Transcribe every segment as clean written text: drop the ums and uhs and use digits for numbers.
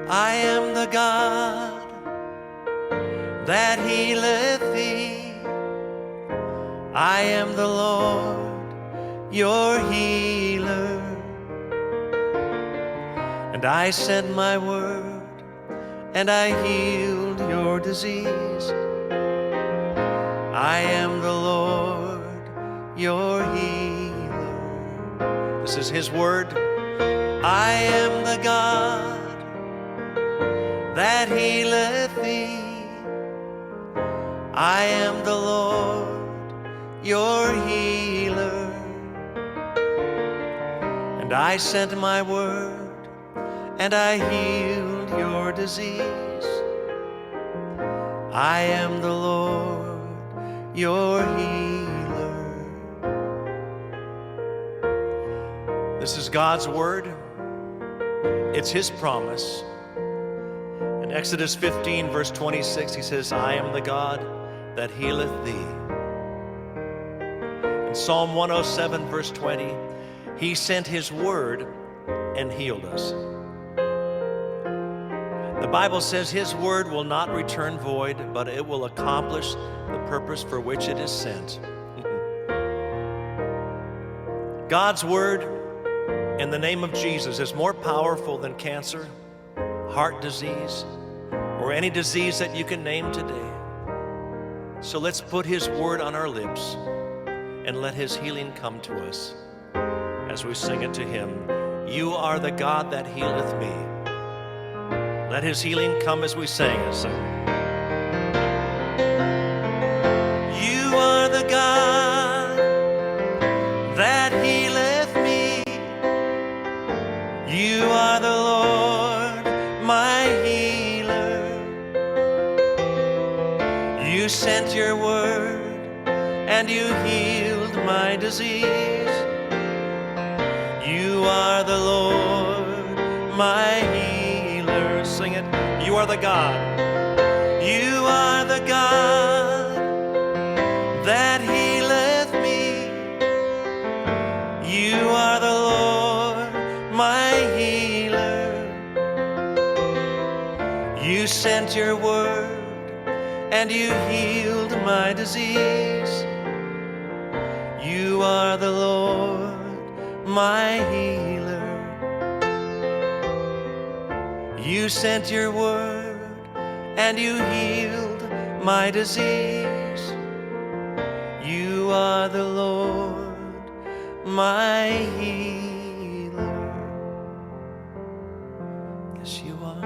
I am the God that healeth thee. I am the Lord, your healer. And I sent my word, and I healed your disease. I am the Lord, your healer. This is his word. I am the God that healeth thee. I am the Lord, your healer. And I sent my word, and I healed your disease. I am the Lord, your healer. This is God's word. It's his promise. In Exodus 15, verse 26, he says, I am the God that healeth thee. In Psalm 107, verse 20, he sent his word and healed us. The Bible says his word will not return void, but it will accomplish the purpose for which it is sent. God's word in the name of Jesus is more powerful than cancer, heart disease, or any disease that you can name today. So let's put his word on our lips and let his healing come to us as we sing it to him. You are the God that healeth me. Let his healing come as we sing it. You are the God that healeth me. You are the Lord, my healer. You sent your word and you healed my disease. You are the Lord, my healer. Sing it. You are the God. You are the God that healeth me. You are the Lord, my healer. You sent your word and you healed my disease. You are the Lord, my healer. You sent your word and you healed my disease. You are the Lord, my healer. Yes, you are.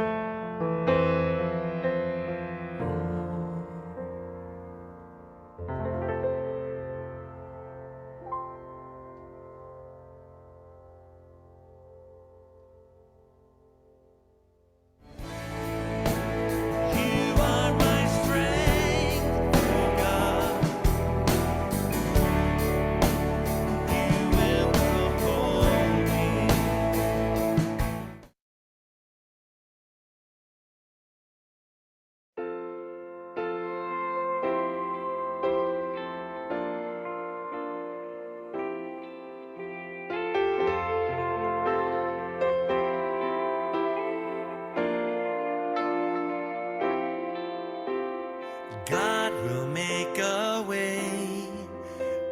God will make a way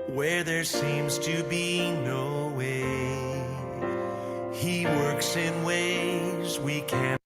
where there seems to be no way. He works in ways we can't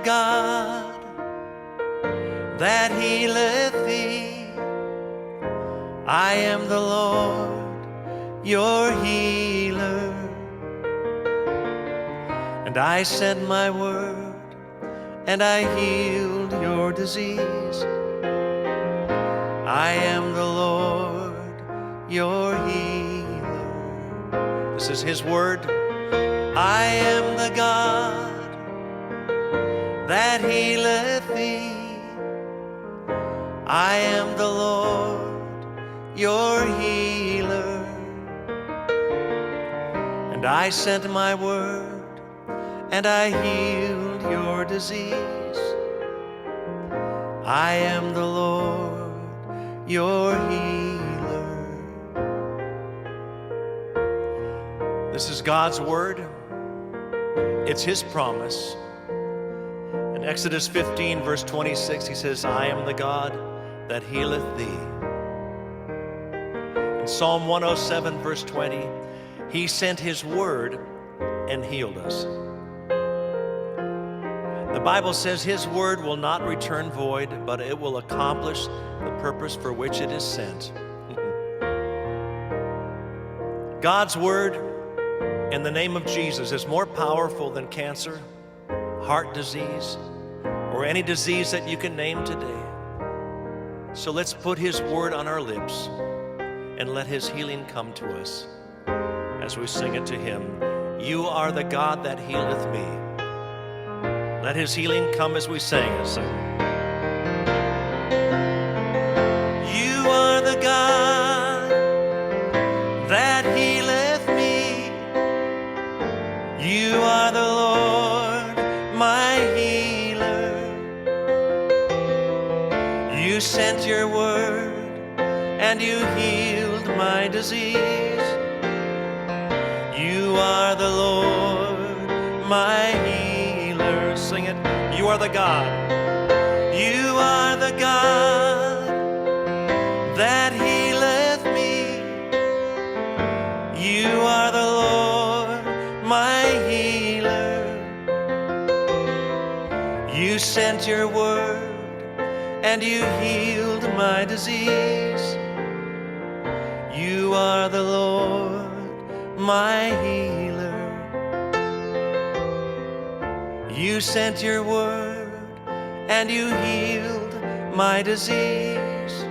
God that healeth thee. I am the Lord, your healer. And I sent my word, and I healed your disease. I am the Lord, your healer. This is his word. I am the God that healeth thee. I am the Lord, your healer. And I sent my word, and I healed your disease. I am the Lord, your healer. This is God's word. It's his promise. In Exodus 15, verse 26, he says, I am the God that healeth thee. In Psalm 107, verse 20, he sent his word and healed us. The Bible says his word will not return void, but it will accomplish the purpose for which it is sent. God's word in the name of Jesus is more powerful than cancer, heart disease, or any disease that you can name today. So let's put his word on our lips and let his healing come to us as we sing it to him. You are the God that healeth me. Let his healing come as we sing it. You are the God that healeth me. You are the Lord, my healer. You sent your word and you healed my disease. You are the Lord, my healer. Sing it. You are the God. You are the God that healeth me. You are the Lord, my healer. You sent your word and you healed my disease. You are the Lord, my healer. You sent your word and you healed my disease.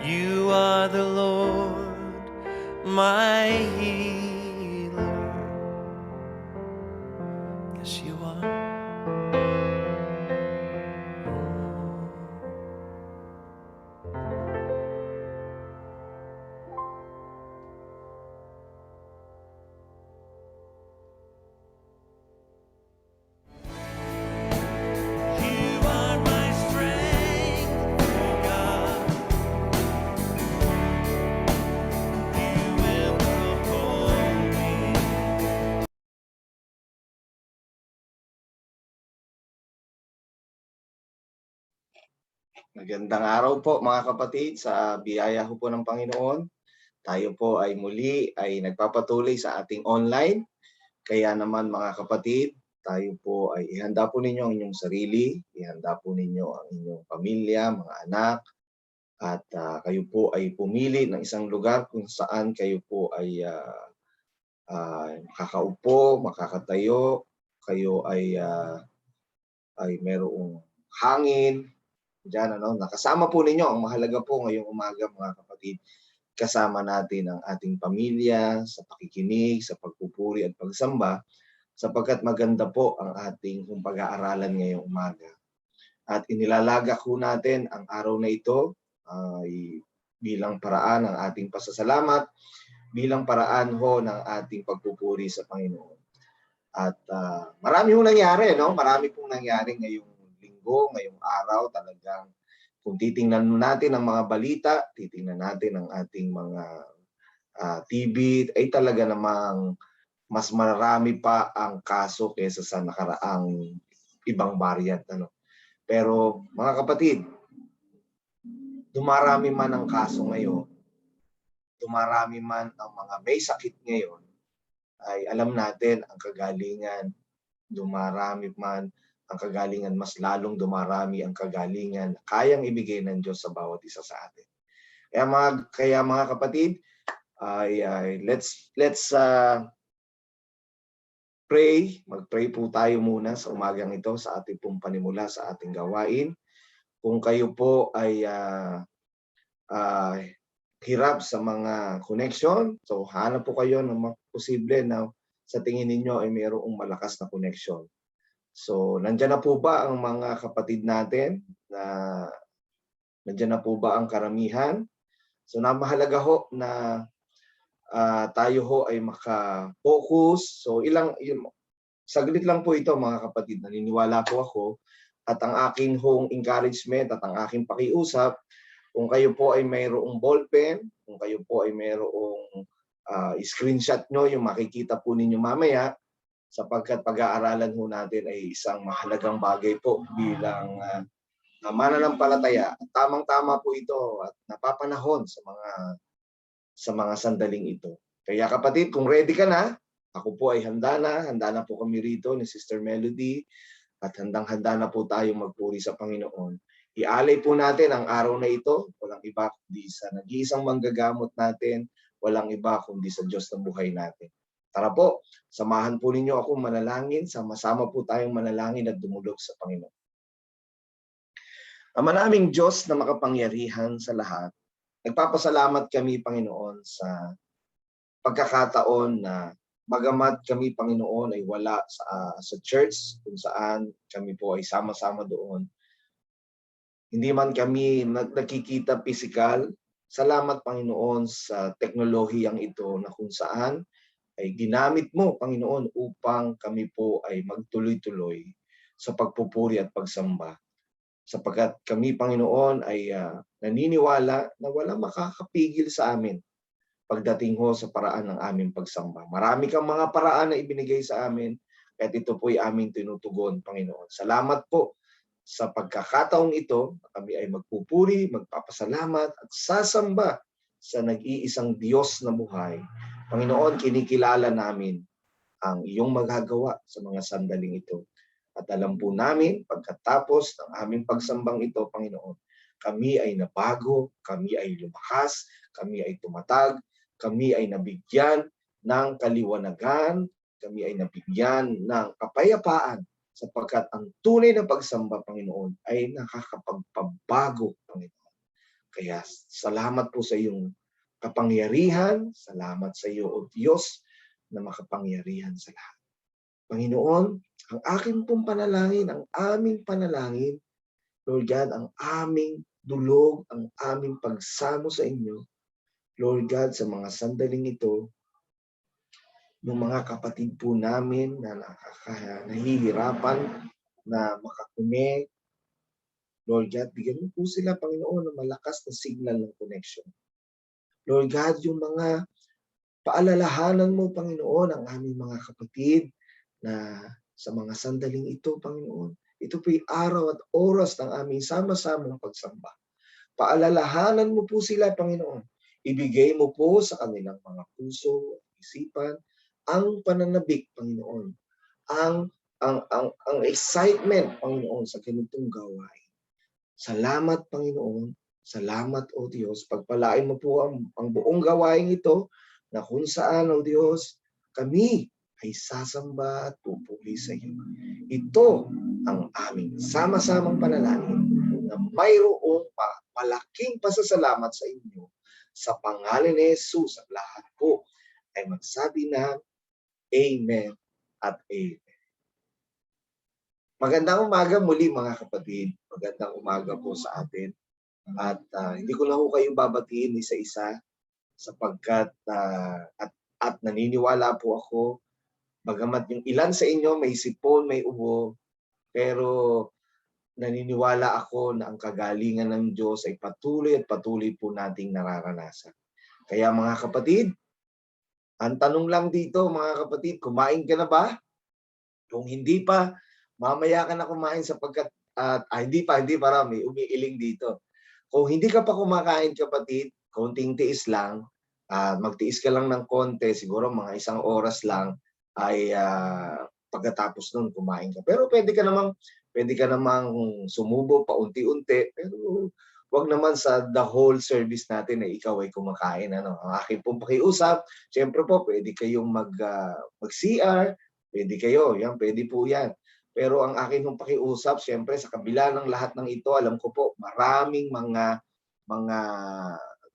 You are the Lord, my healer. Yes, you are. Magandang araw po mga kapatid, sa biyaya po ng Panginoon. Tayo po ay muli ay nagpapatuloy sa ating online. Kaya naman mga kapatid, tayo po ay ihanda po ninyo ang inyong sarili, ihanda po ninyo ang inyong pamilya, mga anak, at kayo po ay pumili ng isang lugar kung saan kayo po ay makakaupo, makakatayo, kayo ay mayroong hangin. Diyan, nakasama po ninyo. Ang mahalaga po ngayong umaga mga kapatid, kasama natin ang ating pamilya sa pakikinig, sa pagpupuri at pagsamba, sapagkat maganda po ang ating pag-aaralan ngayong umaga. At inilalagak po natin ang araw na ito ay bilang paraan ng ating pasasalamat, bilang paraan ho ng ating pagpupuri sa Panginoon. At marami pong nangyari, no? Marami pong nangyari ngayong linggo, ngayong araw. Talagang kung titingnan natin ang mga balita, titingnan natin ang ating mga TV, ay talaga namang mas marami pa ang kaso kaysa sa nakaraang ibang variant. Pero mga kapatid, dumarami man ang kaso ngayon, dumarami man ang mga may sakit ngayon, ay alam natin ang kagalingan, dumarami man ang kagalingan, mas lalong dumarami ang kagalingan kayang ibigay ng Diyos sa bawat isa sa atin. Kaya mga kapatid, let's pray. Mag-pray po tayo muna sa umagang ito sa ating pong panimula sa ating gawain. Kung kayo po ay hirap sa mga connection, so hanap po kayo ng posible na sa tingin ninyo ay mayroong malakas na connection. So, nandiyan na po ba ang mga kapatid natin? Nandiyan na po ba ang karamihan? So, mahalaga ho na tayo ho ay maka-focus. So, saglit lang po ito mga kapatid. Naniniwala po ako at ang aking hong encouragement at ang aking pakiusap, kung kayo po ay mayroong ballpen, kung kayo po ay mayroong screenshot nyo, yung makikita po ninyo mamaya, sapagkat pag-aaralan ho natin ay isang mahalagang bagay po bilang mananampalataya. Tamang-tama po ito at napapanahon sa mga sandaling ito. Kaya kapatid, kung ready ka na, ako po ay handa na po kami rito ni Sister Melody at handang-handa na po tayong magpuri sa Panginoon. Ialay po natin ang araw na ito, walang iba kundi sa nag-iisang manggagamot natin, walang iba kundi sa Diyos na buhay natin. Tara po, samahan po ninyo ako manalangin, sama-sama po tayong manalangin at dumulog sa Panginoon. Ama naming Diyos na makapangyarihan sa lahat, nagpapasalamat kami, Panginoon, sa pagkakataon na bagamat kami, Panginoon, ay wala sa church kung saan kami po ay sama-sama doon. Hindi man kami nakikita physical. Salamat, Panginoon, sa teknolohiyang ito na kung saan ay ginamit mo, Panginoon, upang kami po ay magtuloy-tuloy sa pagpupuri at pagsamba. Sapagkat kami, Panginoon, ay naniniwala na walang makakapigil sa amin pagdating ho sa paraan ng aming pagsamba. Marami kang mga paraan na ibinigay sa amin, kahit ito po ay aming tinutugon, Panginoon. Salamat po sa pagkakataong ito, kami ay magpupuri, magpapasalamat at sasamba sa nag-iisang Diyos na buhay. Panginoon, kinikilala namin ang iyong magagawa sa mga sandaling ito. At alam po namin, pagkatapos ng aming pagsambang ito, Panginoon, kami ay nabago, kami ay lumakas, kami ay tumatag, kami ay nabigyan ng kaliwanagan, kami ay nabigyan ng kapayapaan, sapagkat ang tunay na pagsamba, Panginoon, ay nakakapagpabago, Panginoon. Kaya salamat po sa iyong kapangyarihan, salamat sa iyo, O Diyos, na makapangyarihan sa lahat. Panginoon, ang aking pong panalangin, ang aming panalangin, Lord God, ang aming dulog, ang aming pagsamo sa inyo, Lord God, sa mga sandaling ito, yung mga kapatid po namin na nahihirapan na makakunik, Lord God, bigyan mo po sila, Panginoon, ng malakas na signal ng connection. Lord God, yung mga paalalahanan mo, Panginoon, ang aming mga kapatid na sa mga sandaling ito, Panginoon, ito po'y araw at oras ng aming sama-samang pagsamba. Paalalahanan mo po sila, Panginoon. Ibigay mo po sa kanilang mga puso at isipan ang pananabik, Panginoon. Ang excitement, Panginoon, sa ganitong gawain. Salamat, Panginoon. Salamat, O Diyos. Pagpalain mo po ang buong gawain ito na kung saan, O Diyos, kami ay sasamba at pupuri sa iyo. Ito ang aming sama-samang panalangin na mayroong malaking pasasalamat sa inyo. Sa pangalan ni Jesus, ang lahat po ay magsabi na Amen at Amen. Magandang umaga muli mga kapatid. Magandang umaga po sa atin. At hindi ko na ho kayong babatiin isa-isa sapagkat at naniniwala po ako, bagamat yung ilan sa inyo may sipon, may ubo, pero naniniwala ako na ang kagalingan ng Diyos ay patuloy at patuloy po nating nararanasan. Kaya mga kapatid, ang tanong lang dito mga kapatid, kumain ka na ba? Kung hindi pa, mamaya ka na kumain sapagkat hindi pa may umiiling dito. Kung hindi ka pa kumakain kapatid, konting tiis lang, magtiis ka lang ng konti, siguro mga 1 oras lang ay pagkatapos nun kumain ka. Pero pwede ka namang Puwede ka namang sumubo paunti-unti, pero 'wag naman sa the whole service natin ay ikaw ay kumakain ano. Ang akin pong pakiusap, siyempre po puwede kayong mag-CR, puwede kayo, 'yan puwede po 'yan. Pero ang akin pong pakiusap siyempre sa kabila ng lahat ng ito, alam ko po maraming mga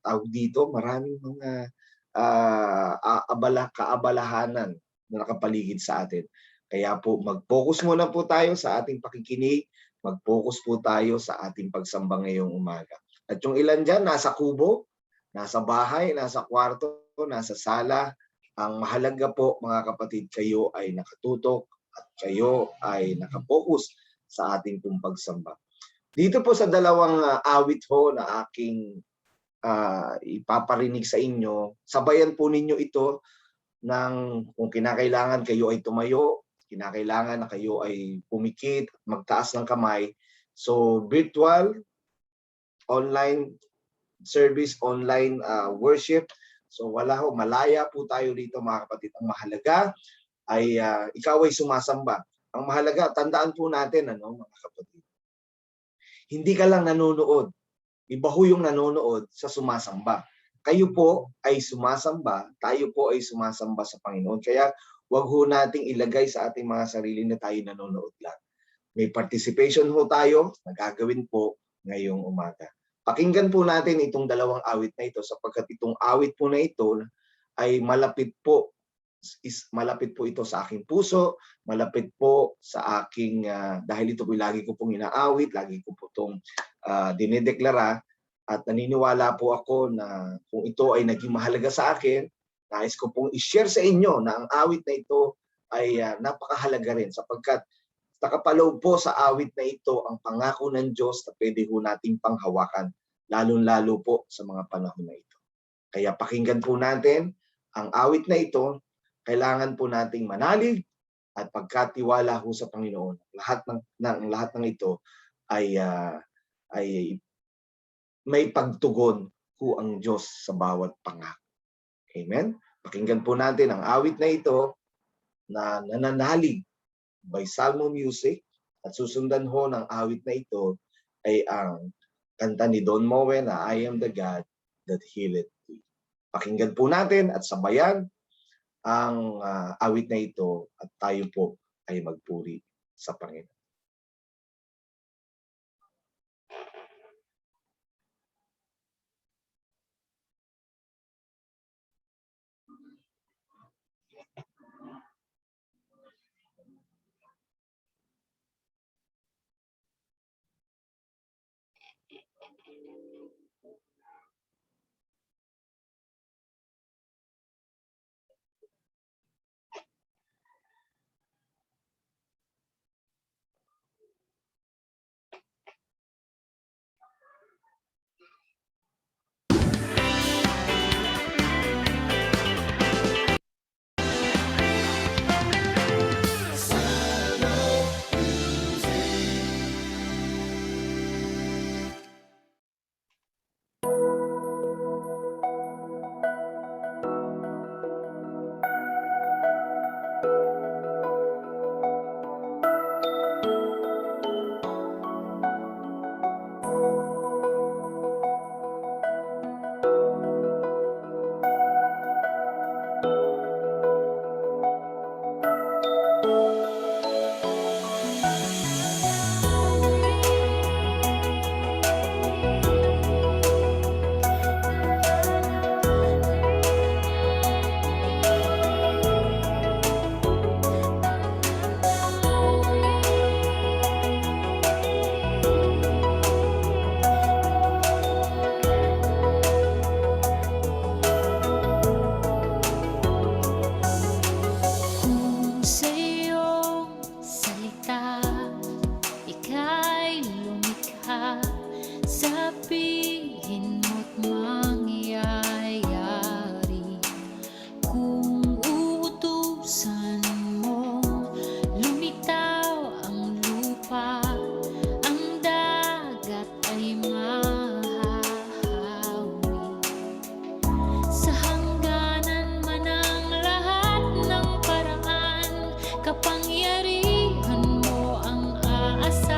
tawag dito, maraming mga, kaabalahanan na nakapaligid sa atin. Kaya po mag-focus muna po tayo sa ating pakikinig, mag-focus po tayo sa ating pagsamba ngayong umaga. At yung ilan diyan nasa kubo, nasa bahay, nasa kwarto, nasa sala, ang mahalaga po mga kapatid, kayo ay nakatutok at kayo ay naka-focus sa ating pong pagsamba. Dito po sa dalawang awit ho na aking ipaparinig sa inyo, sabayan po ninyo ito ng kung kinakailangan kayo ay tumayo, kinakailangan na kayo ay pumikit at magtaas ng kamay. So virtual, online service, online worship. So wala ho, malaya po tayo dito mga kapatid. Ang mahalaga ay ikaw ay sumasamba. Ang mahalaga, tandaan po natin ano mga kapatid, hindi ka lang nanonood. Iba ho yung nanonood sa sumasamba. Kayo po ay sumasamba, tayo po ay sumasamba sa Panginoon. Kaya wag ho nating ilagay sa ating mga sarili na tayo nanonood lang. May participation ho tayo na gagawin po ngayong umaga. Pakinggan po natin itong dalawang awit na ito sapagkat itong awit po na ito ay malapit po ito sa aking puso, malapit po sa aking dahil ito po lagi ko pong inaawit, lagi ko po itong dinedeklara at naniniwala po ako na kung ito ay naging mahalaga sa akin, nais ko pong i-share sa inyo na ang awit na ito ay napakahalaga rin sapagkat nakapaloob po sa awit na ito ang pangako ng Diyos na pwede ho nating panghawakan, lalong-lalo po sa mga panahon na ito. Kaya pakinggan po natin ang awit na ito, kailangan po nating manalig at pagkatiwala ho sa Panginoon. Lahat ng ito ay may pagtugon ho ang Diyos sa bawat pangako. Amen? Pakinggan po natin ang awit na ito na nananalig by Salmo Music at susundan ho ng awit na ito ay ang kanta ni Don Moe na I Am the God That Healeth Thee. Pakinggan po natin at sabayan ang awit na ito at tayo po ay magpuri sa Panginoon. Kapangyarihan mo ang aasa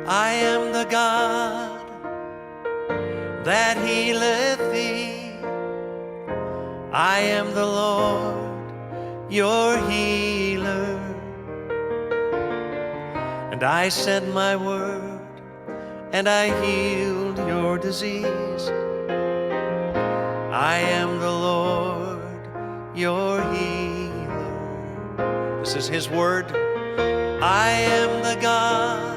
I am the God that healeth thee. I am the Lord, your healer. And I sent my word, and I healed your disease. I am the Lord, your healer. This is his word. I am the God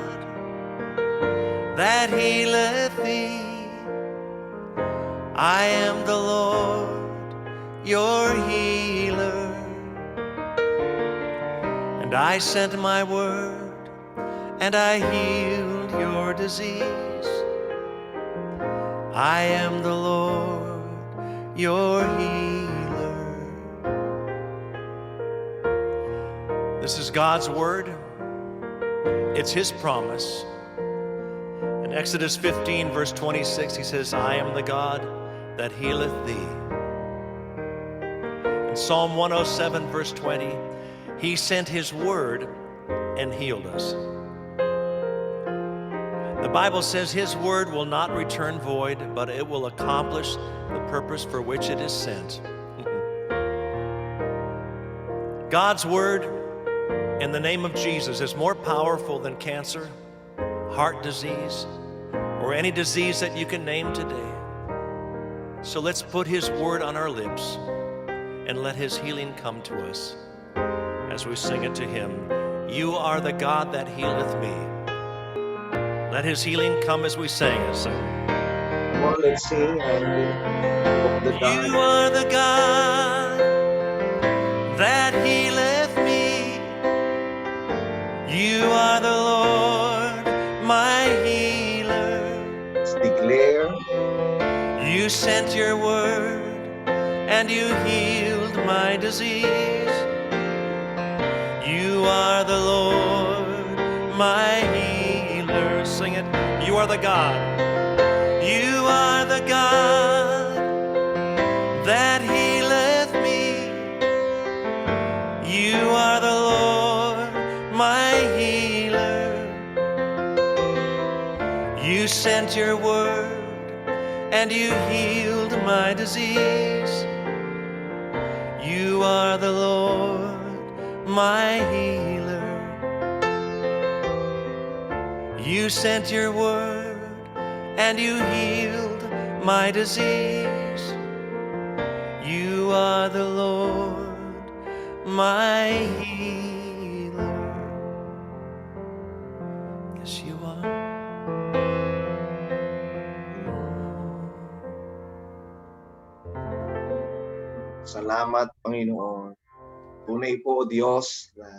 that healeth thee. I am the Lord, your healer. And I sent my word, and I healed your disease. I am the Lord, your healer. This is God's word. It's his promise. In Exodus 15, verse 26, he says, I am the God that healeth thee. In Psalm 107, verse 20, he sent his word and healed us. The Bible says his word will not return void, but it will accomplish the purpose for which it is sent. God's word in the name of Jesus is more powerful than cancer, heart disease, or any disease that you can name today. So let's put his word on our lips and let his healing come to us as we sing it to him. You are the God that healeth me. Let his healing come as we sing it. So, Come on, let's sing. The God. you are the God that healeth me. You are the Lord, my healer. Let's declare. You sent your word and you healed my disease. You are the Lord, my healer. Sing it. You are the God. You are the God that healeth me. You are the Lord, my healer. You sent your word and you healed my disease. You are the Lord, my healer. You sent your word and you healed my disease. You are the Lord, my healer. Yes, you are. Salamat, Panginoon. Tunay po, O Diyos, na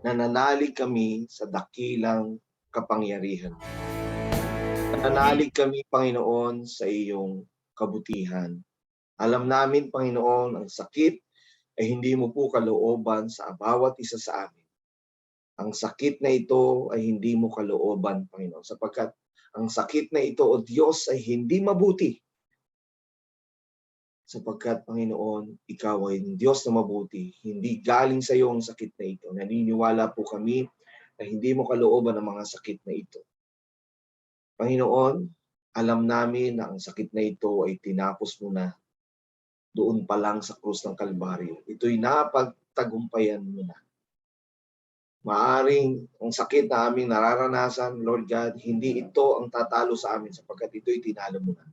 nananalig kami sa dakilang kapangyarihan. Nananalig kami, Panginoon, sa iyong kabutihan. Alam namin, Panginoon, ang sakit ay hindi mo po kalooban sa bawat isa sa amin. Ang sakit na ito ay hindi mo kalooban, Panginoon, sapagkat ang sakit na ito, O Diyos, ay hindi mabuti. Sapagkat, Panginoon, ikaw ay Diyos na mabuti. Hindi galing sa iyo ang sakit na ito. Naniniwala po kami na hindi mo kalooban ang mga sakit na ito. Panginoon, alam namin na ang sakit na ito ay tinapos mo na doon pa lang sa krus ng Kalbaryo. Ito'y napagtagumpayan mo na. Maaring ang sakit na aming nararanasan, Lord God, hindi ito ang tatalo sa amin sapagkat ito'y tinalo mo na.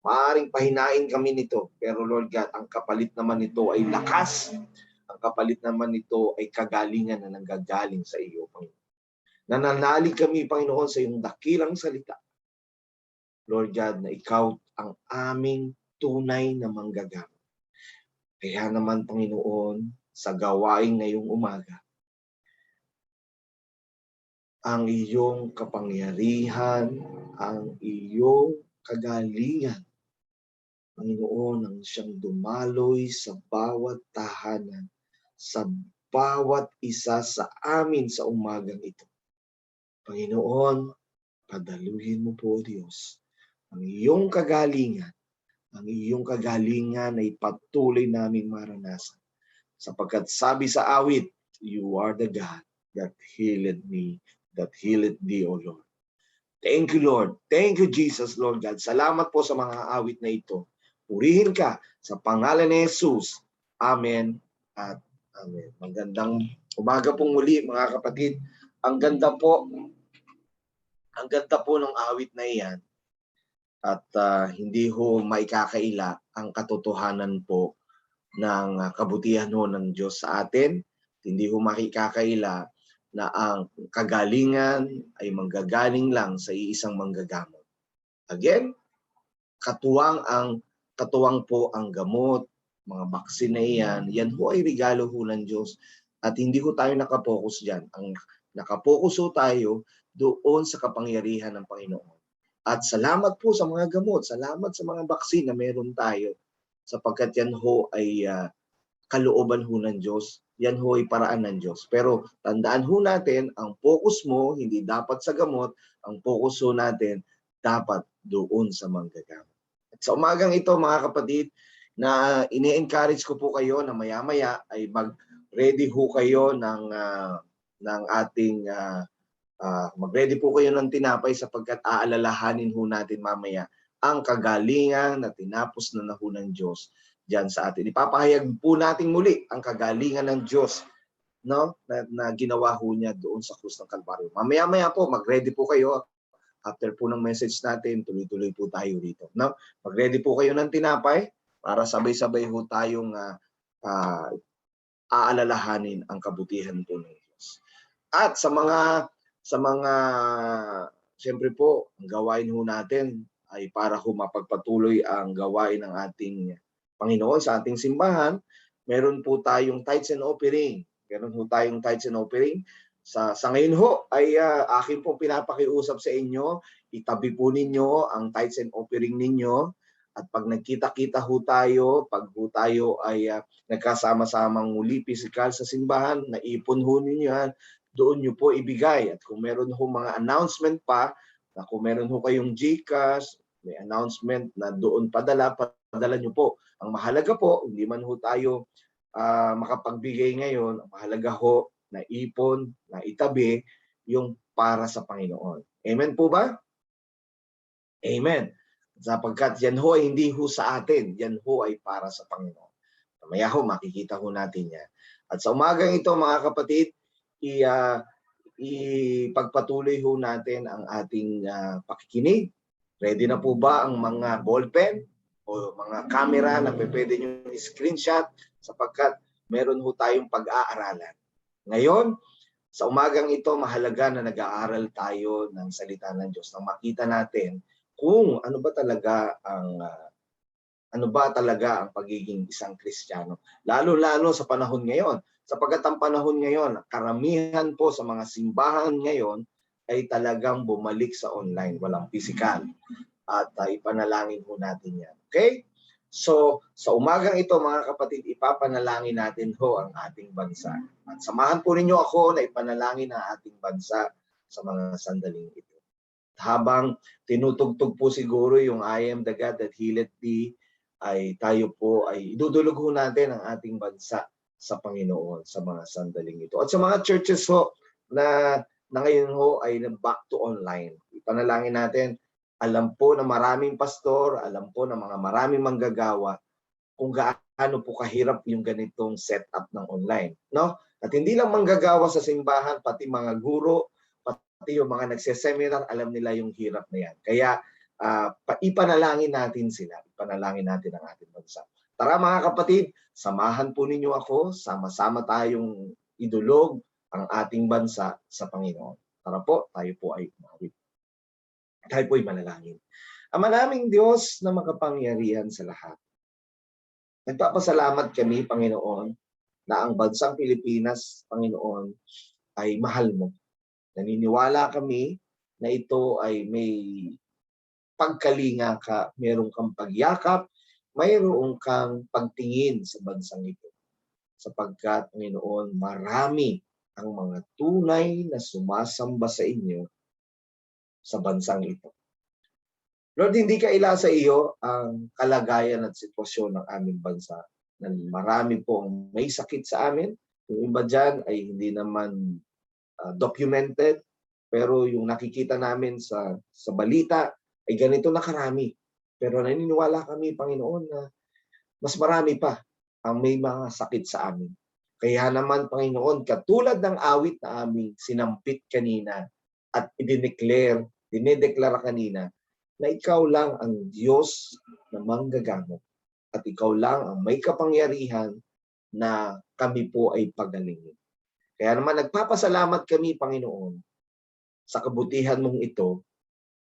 Maaring pahinain kami nito, pero Lord God, ang kapalit naman nito ay lakas. Ang kapalit naman nito ay kagalingan na nanggagaling sa iyo, Panginoon. Nananalig kami, Panginoon, sa iyong dakilang salita. Lord God, na ikaw ang aming tunay na manggagamot. Kaya naman, Panginoon, sa gawain ngayong umaga, ang iyong kapangyarihan, ang iyong kagalingan, Panginoon, ang siyang dumaloy sa bawat tahanan, sa bawat isa sa amin sa umagang ito. Panginoon, padaluhin mo po, Diyos, ang iyong kagalingan. Ang iyong kagalingan ay patuloy naming maranasan. Sapagkat sabi sa awit, you are the God that healed me, that healed thee, O Lord. Thank you, Lord. Thank you, Jesus, Lord God. Salamat po sa mga awit na ito. Purihin ka sa pangalan ni Jesus. Amen at amen. Magandang umaga pong muli, mga kapatid. Ang ganda po ng awit na iyan. At hindi ho maikakaila ang katotohanan po ng kabutihan ho ng Diyos sa atin. Hindi ho makikakaila na ang kagalingan ay manggagaling lang sa iisang manggagamot. Again, katuwang po ang gamot, mga baksin na yan ho ay regalo ho ng Diyos. At hindi ho tayo nakapokus dyan. Ang nakapokus ho tayo doon sa kapangyarihan ng Panginoon. At salamat po sa mga gamot, salamat sa mga baksin na meron tayo. Sapagkat yan ho ay kalooban ho ng Diyos. Yan ho ay paraan ng Diyos. Pero tandaan ho natin, ang focus mo hindi dapat sa gamot, ang focus ho natin dapat doon sa manggagamot. At sa umagang ito, mga kapatid, na ini-encourage ko po kayo na maya-maya ay mag-ready ho kayo ng ating mag-ready po kayo ng tinapay sapagkat aalalahanin ho natin mamaya ang kagalingan na tinapos na ho ng Diyos diyan sa atin. Ipapahayag po natin muli ang kagalingan ng Diyos, no? Na ginawa ho niya doon sa krus ng Kalbaryo. Mamaya-maya po, mag-ready po kayo. After po ng message natin, tuloy-tuloy po tayo rito. No? Mag-ready po kayo ng tinapay para sabay-sabay ho tayong aalalahanin ang kabutihan po ng Diyos. At sa mga siyempre po, ang gawain ho natin ay para ho mapagpatuloy ang gawain ng ating Panginoon sa ating simbahan. Meron po tayong tithes and offering. Sa ngayon ho ay akin pong pinapakiusap sa inyo, itabi po ninyo ang tithes and offering ninyo. At pag nagkita-kita ho tayo, pag ho tayo ay nagkasama-samang muli physical sa simbahan, naipon ho ninyo yan, doon nyo po ibigay. At kung meron ho mga announcement pa, na kung meron ho kayong GCash, may announcement na doon padala nyo po. Ang mahalaga po, hindi man ho tayo makapagbigay ngayon, ang mahalaga ho na ipon, na itabi, yung para sa Panginoon. Amen po ba? Amen. Sapagkat yan ho ay hindi ho sa atin, yan ho ay para sa Panginoon. Mamaya ho, makikita ho natin yan. At sa umagang ito, mga kapatid, ipagpatuloy ho natin ang ating pakikinig. Ready na po ba ang mga ballpen o mga camera na pwede nyo i-screenshot sapagkat meron ho tayong pag-aaralan. Ngayon, sa umagang ito, mahalaga na nag-aaral tayo ng salita ng Diyos nang makita natin kung ano ba talaga ang pagiging isang Kristiyano. Lalo-lalo sa panahon ngayon. Sapagkat ang panahon ngayon, karamihan po sa mga simbahan ngayon ay talagang bumalik sa online, walang physical. At ipanalangin po natin yan. Okay? So, sa umagang ito, mga kapatid, ipapanalangin natin ho ang ating bansa. At samahan po ninyo ako na ipanalangin ang ating bansa sa mga sandaling ito. Habang tinutugtog po siguro yung I am the God that healeth thee, ay tayo po ay idudulog ho natin ang ating bansa sa Panginoon sa mga sandaling ito. At sa mga churches ho na ngayon ho ay back to online. Ipanalangin natin, alam po na maraming pastor, alam po na maraming manggagawa kung gaano po kahirap yung ganitong setup ng online, no? At hindi lang manggagawa sa simbahan, pati mga guro, pati yung mga nagseseminar, alam nila yung hirap na yan. Kaya ipanalangin natin sila, ipanalangin natin ang ating bansa. Tara mga kapatid, samahan po ninyo ako, sama-sama tayong idulog ang ating bansa sa Panginoon. Tara po, tayo po ay umawit. Tayo po ay manalangin. Ama naming Diyos na makapangyarihan sa lahat. Nagpapasalamat kami, Panginoon, na ang bansang Pilipinas, Panginoon, ay mahal mo. Naniniwala kami na ito ay may pagkalinga ka, mayroong kang pagyakap, mayroong kang pagtingin sa bansang ito. Sapagkat, Panginoon, marami ang mga tunay na sumasamba sa inyo sa bansang ito. Lord, hindi kaila sa iyo ang kalagayan at sitwasyon ng aming bansa. Marami po ang may sakit sa amin. Yung iba dyan ay hindi naman documented, Pero yung nakikita namin sa balita ay ganito na karami. Pero naniniwala kami, Panginoon, na mas marami pa ang may mga sakit sa amin. Kaya naman, Panginoon, katulad ng awit na aming sinampit kanina at dinedeklara kanina, na ikaw lang ang Diyos na manggagamot at ikaw lang ang may kapangyarihan na kami po ay pagalingin. Kaya naman nagpapasalamat kami, Panginoon, sa kabutihan mong ito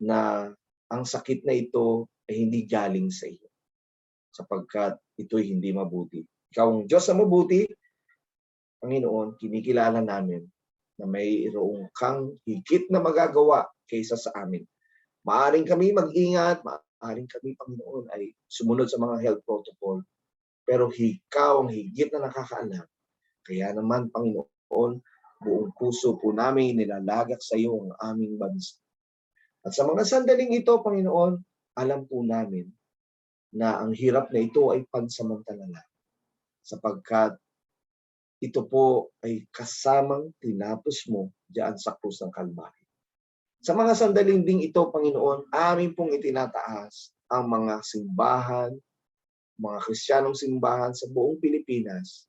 na ang sakit na ito ay hindi galing sa iyo sapagkat ito'y hindi mabuti. Ikaw ang Diyos na mabuti, Panginoon, kinikilala namin na mayroong kang higit na magagawa kaysa sa amin. Maaring kami mag-ingat, maaring kami, Panginoon, ay sumunod sa mga health protocol, pero ikaw ang higit na nakakaalam. Kaya naman, Panginoon, buong puso po namin nilalagak sa iyo ang aming bansa. At sa mga sandaling ito, Panginoon, alam po namin na ang hirap na ito ay pansamantala lang sapagkat ito po ay kasamang tinapos mo diyan sa krus ng Kalbaryo. Sa mga sandaling ding ito, Panginoon, amin pong itinataas ang mga simbahan, mga Kristiyanong simbahan sa buong Pilipinas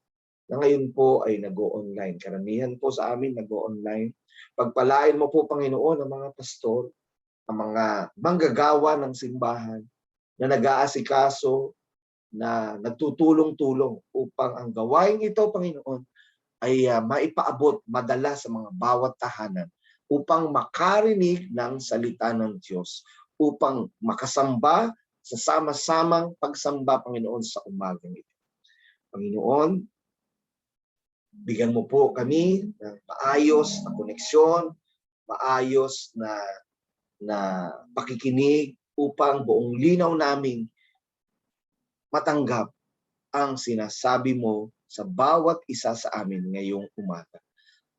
na ngayon po ay nag-o-online. Karamihan po sa amin nag-o-online. Pagpalain mo po, Panginoon, ang mga pastor, ang mga manggagawa ng simbahan na nag-aasikaso, na nagtutulong-tulong upang ang gawain ito, Panginoon, ay maipaabot madala sa mga bawat tahanan upang makarinig ng salita ng Diyos, upang makasamba sa sama-samang pagsamba, Panginoon, sa umagang ito. Panginoon, bigyan mo po kami ng maayos na koneksyon, maayos na pakikinig upang buong linaw naming matanggap ang sinasabi mo sa bawat isa sa amin ngayong umaga.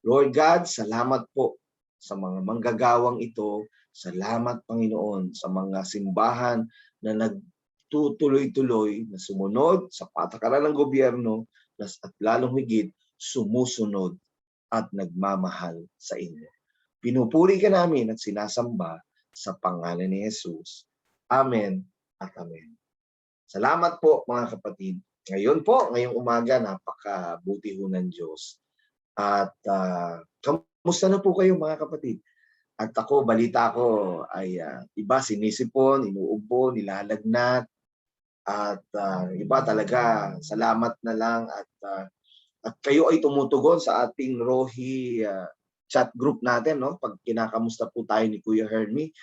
Lord God, salamat po sa mga manggagawang ito. Salamat, Panginoon, sa mga simbahan na nagtutuloy-tuloy na sumunod sa patakaran ng gobyerno at lalong higit sumusunod at nagmamahal sa inyo. Pinupuri ka namin at sinasamba sa pangalan ni Jesus. Amen at amen. Salamat po mga kapatid. Ngayong umaga, napakabuti ho ng Diyos. At kamusta na po kayo mga kapatid? At ako, balita ko ay iba sinisipon, inuubo, nilalagnat. At iba talaga, salamat na lang. At kayo ay tumutugon sa ating Rohi chat group natin, no? Pag kinakamusta po tayo ni Kuya Hermie.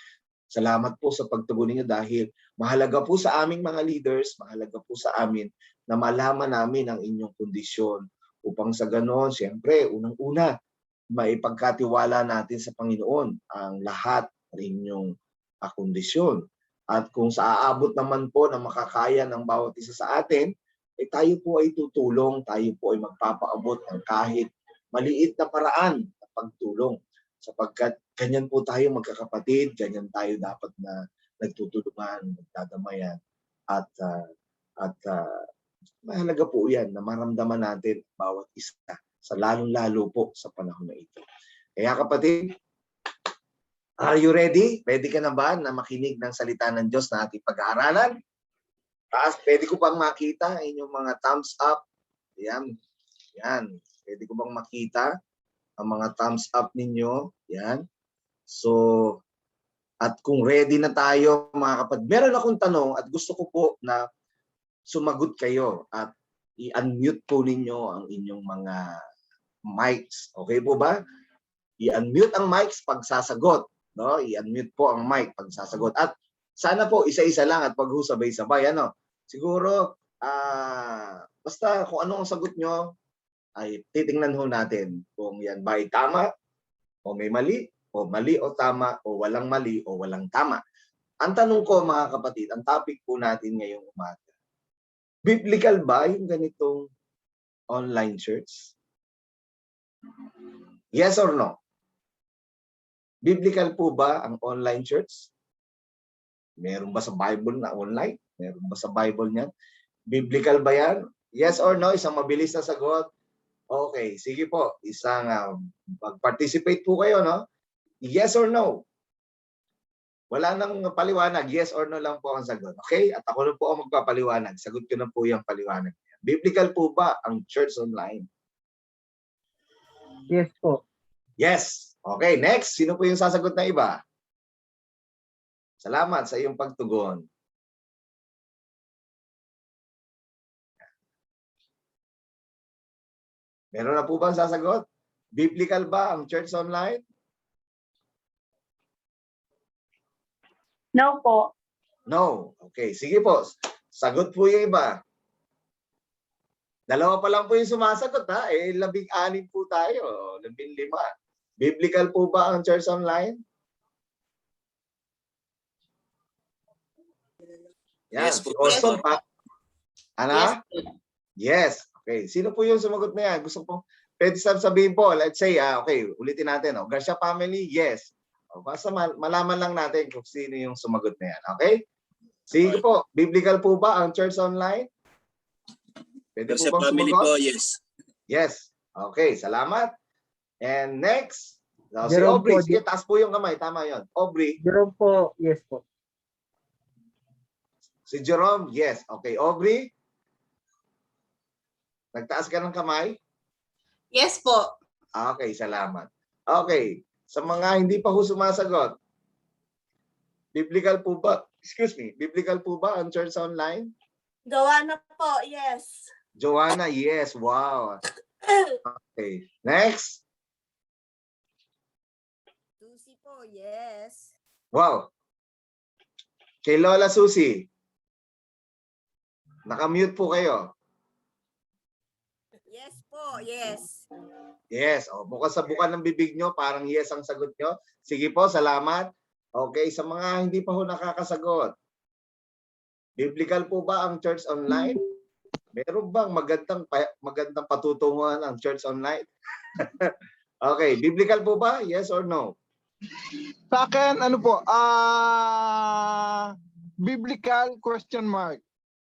Salamat po sa pagtugon ninyo dahil mahalaga po sa aming mga leaders, mahalaga po sa amin na malaman namin ang inyong kondisyon upang sa ganon, siyempre, unang-una, maipagkatiwala natin sa Panginoon ang lahat ng inyong kondisyon. At kung sa aabot naman po na makakaya ng bawat isa sa atin, tayo po ay tutulong, tayo po ay magpapaabot ng kahit maliit na paraan ng pagtulong. Sapagkat ganyan po tayo magkakapatid, ganyan tayo dapat na nagtutulungan, nagdadamayan. At mahalaga po yan na maramdaman natin bawat isa sa lalong-lalo po sa panahon na ito. Kaya kapatid, are you ready? Ready ka na ba na makinig ng salita ng Diyos na ating pag-aaralan? Taas, pwede ko bang makita inyong mga thumbs up? Yan. Yan. Pwede ko bang makita ang mga thumbs up ninyo? Yan. So, at kung ready na tayo mga kapatid, meron akong tanong at gusto ko po na sumagot kayo at i-unmute po ninyo ang inyong mga mics. Okay po ba? I-unmute ang mics pag sasagot. No? I-unmute po ang mic pag sasagot. At sana po isa-isa lang at paghusabay-sabay. Ano? Siguro, basta kung ano ang sagot nyo, ay titingnan ho natin kung yan ba ay tama o may mali o tama o walang mali o walang tama. Ang tanong ko mga kapatid, ang topic po natin ngayong umaga, biblical ba yung ganitong online church? Yes or no? Biblical po ba ang online church? Meron ba sa Bible na online? Meron ba sa Bible niyan? Biblical ba yan? Yes or no? Isang mabilis na sagot. Okay, sige po. Isang mag-participate po kayo, no? Yes or no? Wala nang paliwanag. Yes or no lang po ang sagot. Okay? At ako na po ang magpapaliwanag. Sagot ko na po yung paliwanag. Biblical po ba ang church online? Yes po. Yes. Okay, next. Sino po yung sasagot na iba? Salamat sa iyong pagtugon. Meron na po ba ang sasagot? Biblical ba ang church online? No po. No. Okay, sige po. Sagot po yung iba. Dalawa pa lang po yung sumasagot ha. 16 po tayo. 15. Biblical po ba ang church online? Yan, Yes po. si Orson pa. Ano? Yes. Yes. Okay. Sino po yung sumagot na yan? Gusto po, pwede sabihin po, let's say, okay, ulitin natin. Garcia family, yes. Basta malaman lang natin kung sino yung sumagot na yan. Okay? Sige po, biblical po ba ang church online? Pwede po Sa bang family sumagot? po, yes. Yes. Okay, salamat. And next, si Jerome Aubrey. po, Sige, taas po yung kamay. Tama yon. Aubrey. Jerome po, yes po. Si Jerome, yes. Okay, Aubrey. Nagtaas ka ng kamay? Yes po. Okay, salamat. Okay, sa mga hindi pa ho sumasagot, biblical po ba, biblical po ba ang church online? Gawa na po, yes. Joanna, yes. Wow. Okay, next. Susie po, yes. Wow. Kay Lola Susie. Nakamute po kayo. Yes po, yes. Yes. O, bukas sa bukan ng bibig nyo, parang yes ang sagot nyo. Sige po, salamat. Okay, sa mga hindi pa ho nakakasagot, biblical po ba ang church online? Meron bang magandang patutunguhan ang church online? Okay, biblical po ba? Yes or no? Sa akin, ano po, biblical question mark.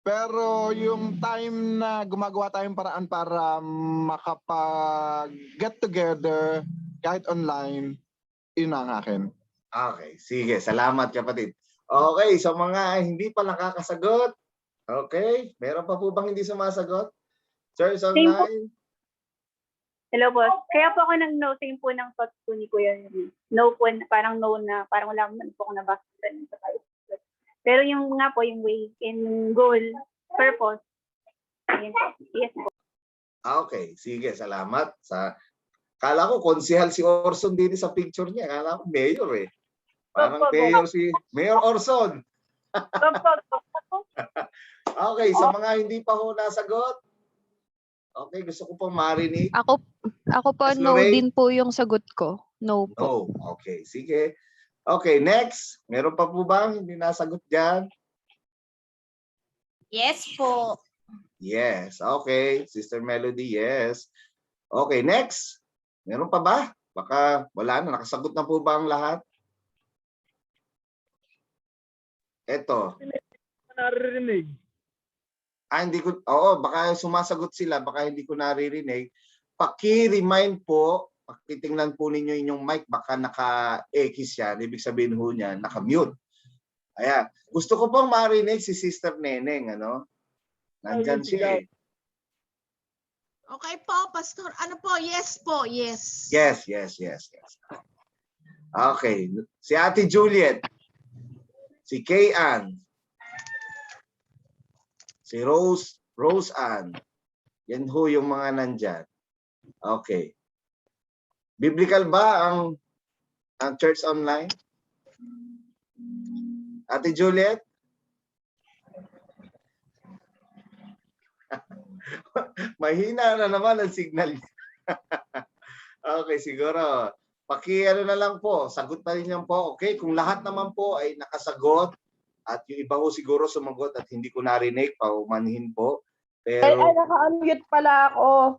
Pero yung time na gumagawa tayong paraan para makapag-get together kahit online, yun ang akin. Okay, sige. Salamat kapatid. Okay, sa mga hindi pa nakakasagot, okay, meron pa po bang hindi sumasagot? Church online? Hello po. Kaya po ako nag-no, same po ng thoughts po ni Kuya Rudy. No po, parang no na, parang wala naman po ako nabasa sa Bible. Pero yung nga po, yung way and goal, purpose, yun, yes po. Okay, sige. Salamat. Kala ko konsehal si Orson din sa picture niya. Kala ko mayor eh. Parang mayor Mayor Orson. Okay, sa mga hindi pa ho nasagot, okay, gusto ko pong marinig. Ako po, Yes, no Lorraine? din po yung sagot ko. No po. No. Okay, sige. Okay, next. Meron pa po bang hindi nasagot dyan? Yes po. Yes. Okay. Sister Melody, yes. Okay, next. Meron pa ba? Baka wala na. Nakasagot na po ba ang lahat? Eto. Naririnig. Hindi ko, oo, baka sumasagot sila, baka hindi ko naririnig. Paki-remind po, pakitingnan po ninyo inyong mic, baka naka-X yan, ibig sabihin ho niya, naka-mute. Ayan. Gusto ko pong marinig si Sister Neneng, ano? Nandyan siya eh. Okay po, Pastor. Ano po? Yes po, yes. Yes. Okay. Si Ate Juliet. Si Kay Ann. Si Rose Ann. Yan ho yung mga nandyan. Okay. Biblical ba ang church online? Ate Juliet? Mahina na naman ang signal. Okay, siguro. Paki-ano na lang po, sagot na rin yan po. Okay, kung lahat naman po ay nakasagot at yung iba ko siguro sumagot at hindi ko narinig, paumanhin po. Ay, Pero, naka-unmute pala ako.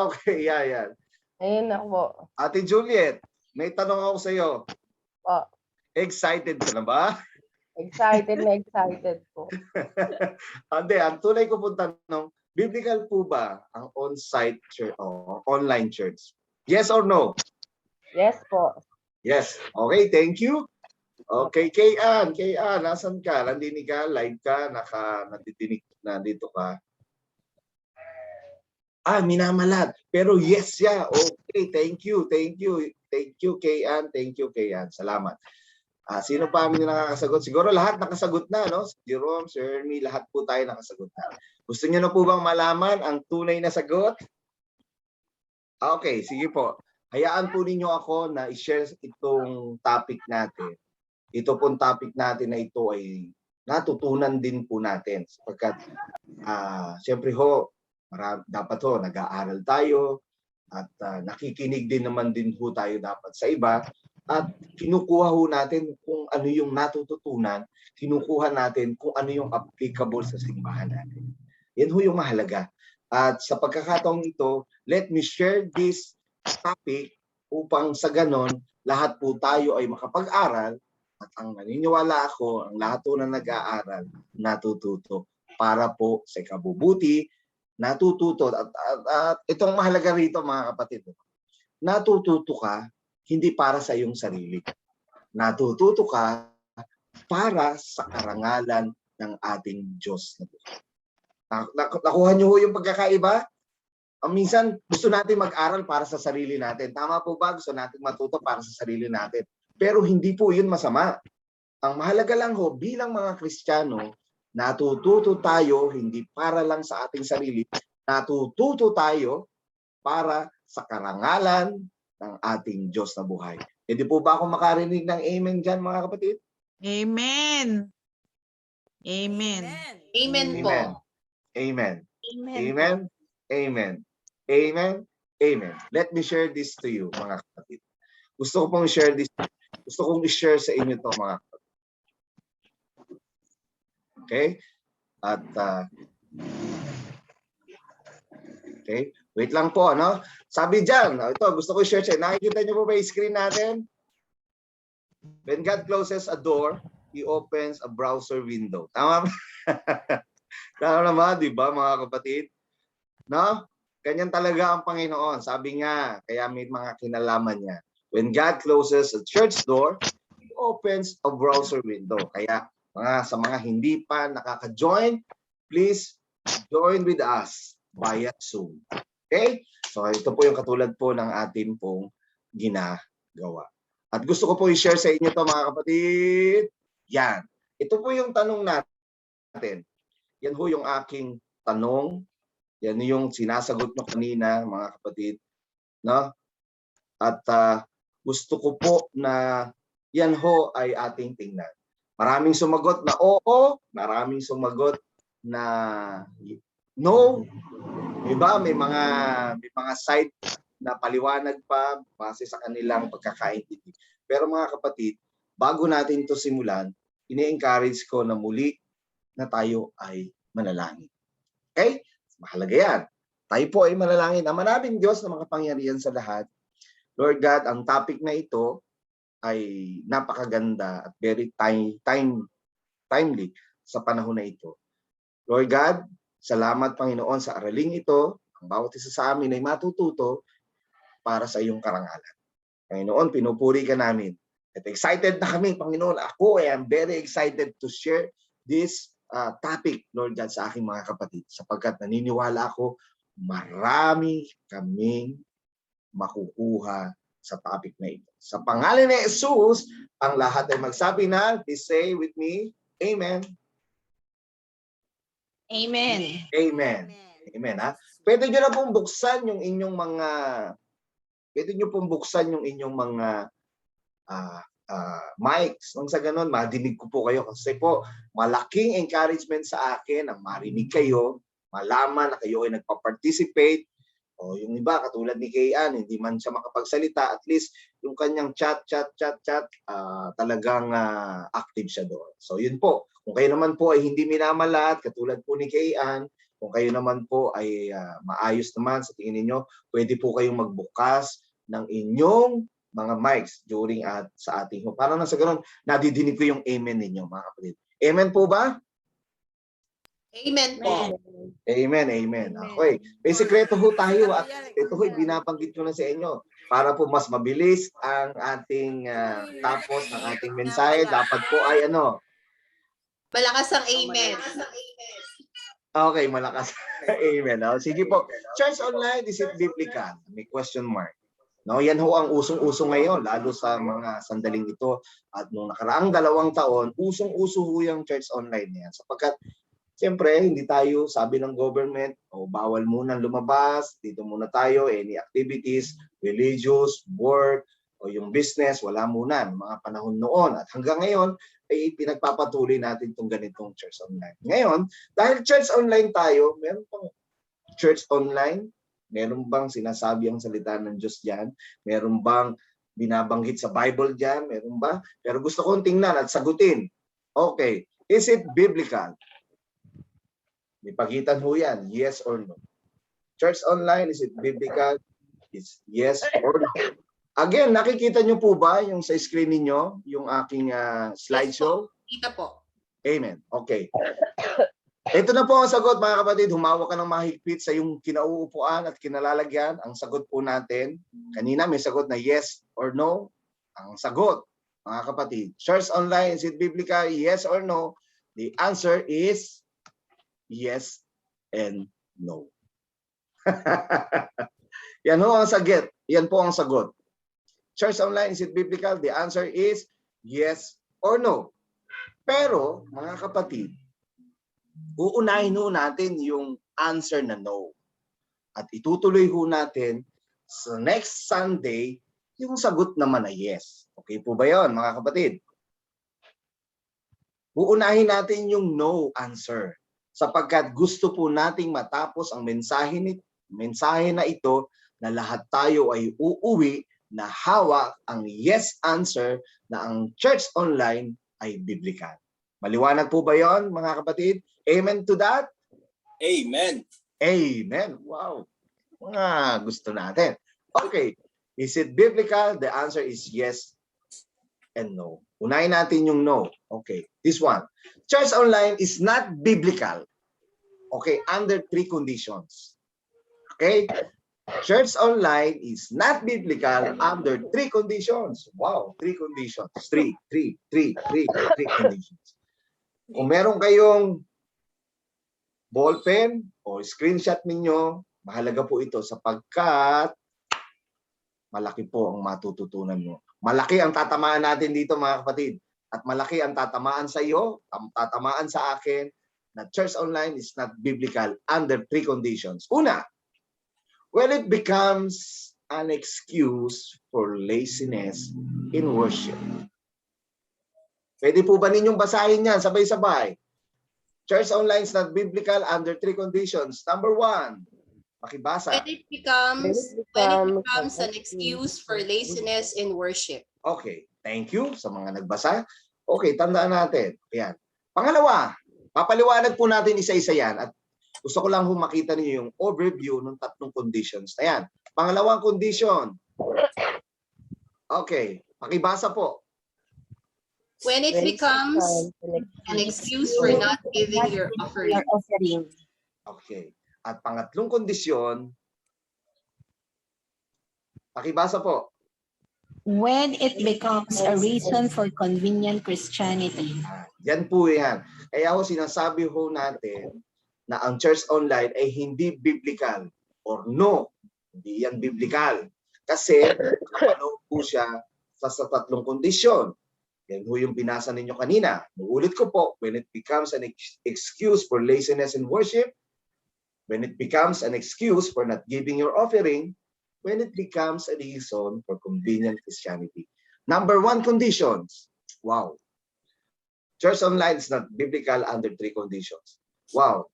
okay, yan. Ayun ako. Ate Juliet, may tanong ako sa iyo. Po. Excited ka na ba? Excited na excited po. Hindi, ang tunay ko po tanong, biblical po ba ang on-site church o online church? Yes or no? Yes po. Yes. Okay, thank you. Okay, Kayan, nasan ka? Nandinig ka? Live ka? Nandidinig, nandito ka? Minamalat. Pero yes, yeah. Okay, thank you. Thank you, Kayan. Salamat. Sino pa ang nakakasagot? Siguro lahat nakasagot na, no? Si Jerome, Sir Hermie, lahat po tayo nakasagot na. Gusto niyo na po bang malaman ang tunay na sagot? Okay, sige po. Hayaan po ninyo ako na i-share itong topic natin. Ito pong topic natin na ito ay natutunan din po natin. Sapagkat, siyempre ho, dapat ho, nag-aaral tayo at nakikinig din naman din ho tayo dapat sa iba. At kinukuha ho natin kung ano yung natututunan, kinukuha natin kung ano yung applicable sa simbahan natin. Yan ho yung mahalaga. At sa pagkakataong ito, let me share this topic upang sa ganon, lahat po tayo ay makapag-aral at ang naniniwala ako, ang lahat po na nag-aaral, natututo para po sa ikabubuti, natututo. At itong mahalaga rito mga kapatid, natututo ka hindi para sa iyong sarili. Natututo ka para sa karangalan ng ating Diyos na buhay. Nakuha niyo ho yung pagkakaiba? Minsan, gusto natin mag-aral para sa sarili natin. Tama po ba? Gusto natin matuto para sa sarili natin. Pero hindi po yun masama. Ang mahalaga lang ho, bilang mga Kristiyano, natututo tayo hindi para lang sa ating sarili. Natututo tayo para sa karangalan ng ating Diyos na buhay. Hindi po ba ako makarinig ng amen dyan, mga kapatid? Amen. Amen. Amen po. Amen. Amen. Amen. Amen. Amen. Let me share this to you, mga kapatid. Gusto ko pong share this. Gusto kong i-share sa inyo to, mga kapatid. Okay? At okay, wait lang po, ano? Sabi dyan, ito, gusto ko i-share siya. Nakikita niyo po ba yung screen natin? When God closes a door, He opens a browser window. Tama ba? Tama naman, di ba, mga kapatid? No? Ganyan talaga ang Panginoon. Sabi nga, kaya may mga kinalaman niya. When God closes a church door, He opens a browser window. Kaya sa mga hindi pa nakaka-join, please join with us via Zoom. Okay? So ito po yung katulad po ng ating pong ginagawa. At gusto ko po i-share sa inyo to, mga kapatid. Yan. Ito po yung tanong natin. Yan po yung aking tanong. Yan yung sinasagot nyo kanina, mga kapatid. No? At gusto ko po na yan ho ay ating tingnan. Maraming sumagot na oo, maraming sumagot na no. Diba? May mga side na paliwanag pa base sa kanilang pagkakaintindi. Pero mga kapatid, bago natin ito simulan, ini-encourage ko na muli na tayo ay manalangin. Okay? Mahalaga yan. Tayo po ay manalangin. Ang maraming Diyos na makapangyarihan sa lahat. Lord God, ang topic na ito ay napakaganda at very timely sa panahon na ito. Lord God, salamat Panginoon sa araling ito. Ang bawat isa sa amin ay matututo para sa iyong karangalan. Panginoon, pinupuri ka namin. At excited na kami, Panginoon. Ako ay am very excited to share this topic, Lord God, sa aking mga kapatid. Sapagkat naniniwala ako, marami kaming makukuha sa topic na ito. Sa pangalan ni Jesus, ang lahat ay magsabi na, please say with me, Amen. Amen. Amen. Amen. Ha? Pwede nyo na pong buksan yung inyong mga mics. Nang sa ganun, madinig ko po kayo kasi po malaking encouragement sa akin ang marinig kayo, malaman na kayo ay nagpa-participate. O yung iba, katulad ni Kayan, hindi man siya makapagsalita, at least yung kanyang chat, talagang active siya doon. So yun po. Kung kayo naman po ay hindi minamalat, katulad po ni Kayan, kung kayo naman po ay maayos naman sa tingin ninyo, pwede po kayong magbukas ng inyong mga mics during sa ating parang nasa ganoon, nadidinig ko yung amen ninyo, mga kapatid. Amen po ba? Amen po. Amen, amen. Okay. May sekreto ho tayo. Ito ho, binabanggit ko na sa inyo. para po mas mabilis ang ating tapos ng ating mensahe, dapat po ay ano? Malakas ang amen. Okay, malakas. Amen. Oh, sige po. Church online, is it biblical? May question mark. No, yan ho ang usong-uso ngayon, lalo sa mga sandaling ito. At nung nakaraang 2 taon, usong-uso ho yung church online niyan. Sapagkat, siyempre, hindi tayo, sabi ng government, bawal muna lumabas, dito muna tayo, any activities, religious, work, o yung business, wala muna, mga panahon noon. At hanggang ngayon, ay pinagpapatuloy natin itong ganitong church online. Ngayon, dahil church online tayo, meron pang church online, meron bang sinasabi ang salita ng Diyos diyan? Meron bang binabanggit sa Bible diyan? Meron ba? Pero gusto kong tingnan at sagutin. Okay, is it biblical? May pagitan ho yan, yes or no. Church online, is it biblical? It's yes or no. Again, nakikita nyo po ba yung sa screen ninyo, yung aking slideshow? Kita po. Amen. Okay. Ito na po ang sagot, mga kapatid. Humawak ka ng mahigpit sa iyong kinauupuan at kinalalagyan. Ang sagot po natin, kanina may sagot na yes or no. Ang sagot, mga kapatid, church online, is it biblical? Yes or no? The answer is yes and no. Yan po ang sagot. Yan po ang sagot. Church online, is it biblical? The answer is yes or no. Pero, mga kapatid, uunahin ho natin yung answer na no. At itutuloy ho natin sa next Sunday yung sagot naman na yes. Okay po ba yun, mga kapatid? Uunahin natin yung no answer sapagkat gusto po nating matapos ang mensahe na ito na lahat tayo ay uuwi na hawak ang yes answer na ang church online ay biblical. Maliwanag po ba yon, mga kapatid? Amen to that? Amen. Amen. Wow. Mga gusto natin. Okay. Is it biblical? The answer is yes and no. Unahin natin yung no. Okay. This one. Church online is not biblical. Okay. Under 3 conditions. Okay. Church online is not biblical under 3 conditions. Wow. 3 conditions. 3 conditions. Kung meron kayong ballpen o screenshot ninyo, mahalaga po ito sapagkat malaki po ang matututunan mo. Malaki ang tatamaan natin dito, mga kapatid. At malaki ang tatamaan sa iyo, ang tatamaan sa akin, na church online is not biblical under 3 conditions. Una, when it becomes an excuse for laziness in worship. Pwede po ba ninyong basahin yan sabay-sabay? Church online is not biblical under 3 conditions. Number 1, makibasa. When it becomes an excuse for laziness in worship. Okay, thank you sa mga nagbasa. Okay, tandaan natin. Ayan. Pangalawa, papaliwanag po natin isa-isa yan at gusto ko lang makita niyo yung overview ng 3 conditions. Ayan. Pangalawang condition. Okay, pakibasa po. When it becomes an excuse for not giving your offering. Okay. At pangatlong kondisyon, pakibasa po. When it becomes a reason for convenient Christianity. Yan po yan. Kaya ho sinasabi ho natin na ang church online ay hindi biblical or no, hindi yan biblical. Kasi kapanaw po siya sa 3 kondisyon. Yan ho yung binasa ninyo kanina. Uulit ko po, when it becomes an excuse for laziness in worship, when it becomes an excuse for not giving your offering, when it becomes a reason for convenient Christianity. Number 1 conditions. Wow. Church online is not biblical under 3 conditions. Wow.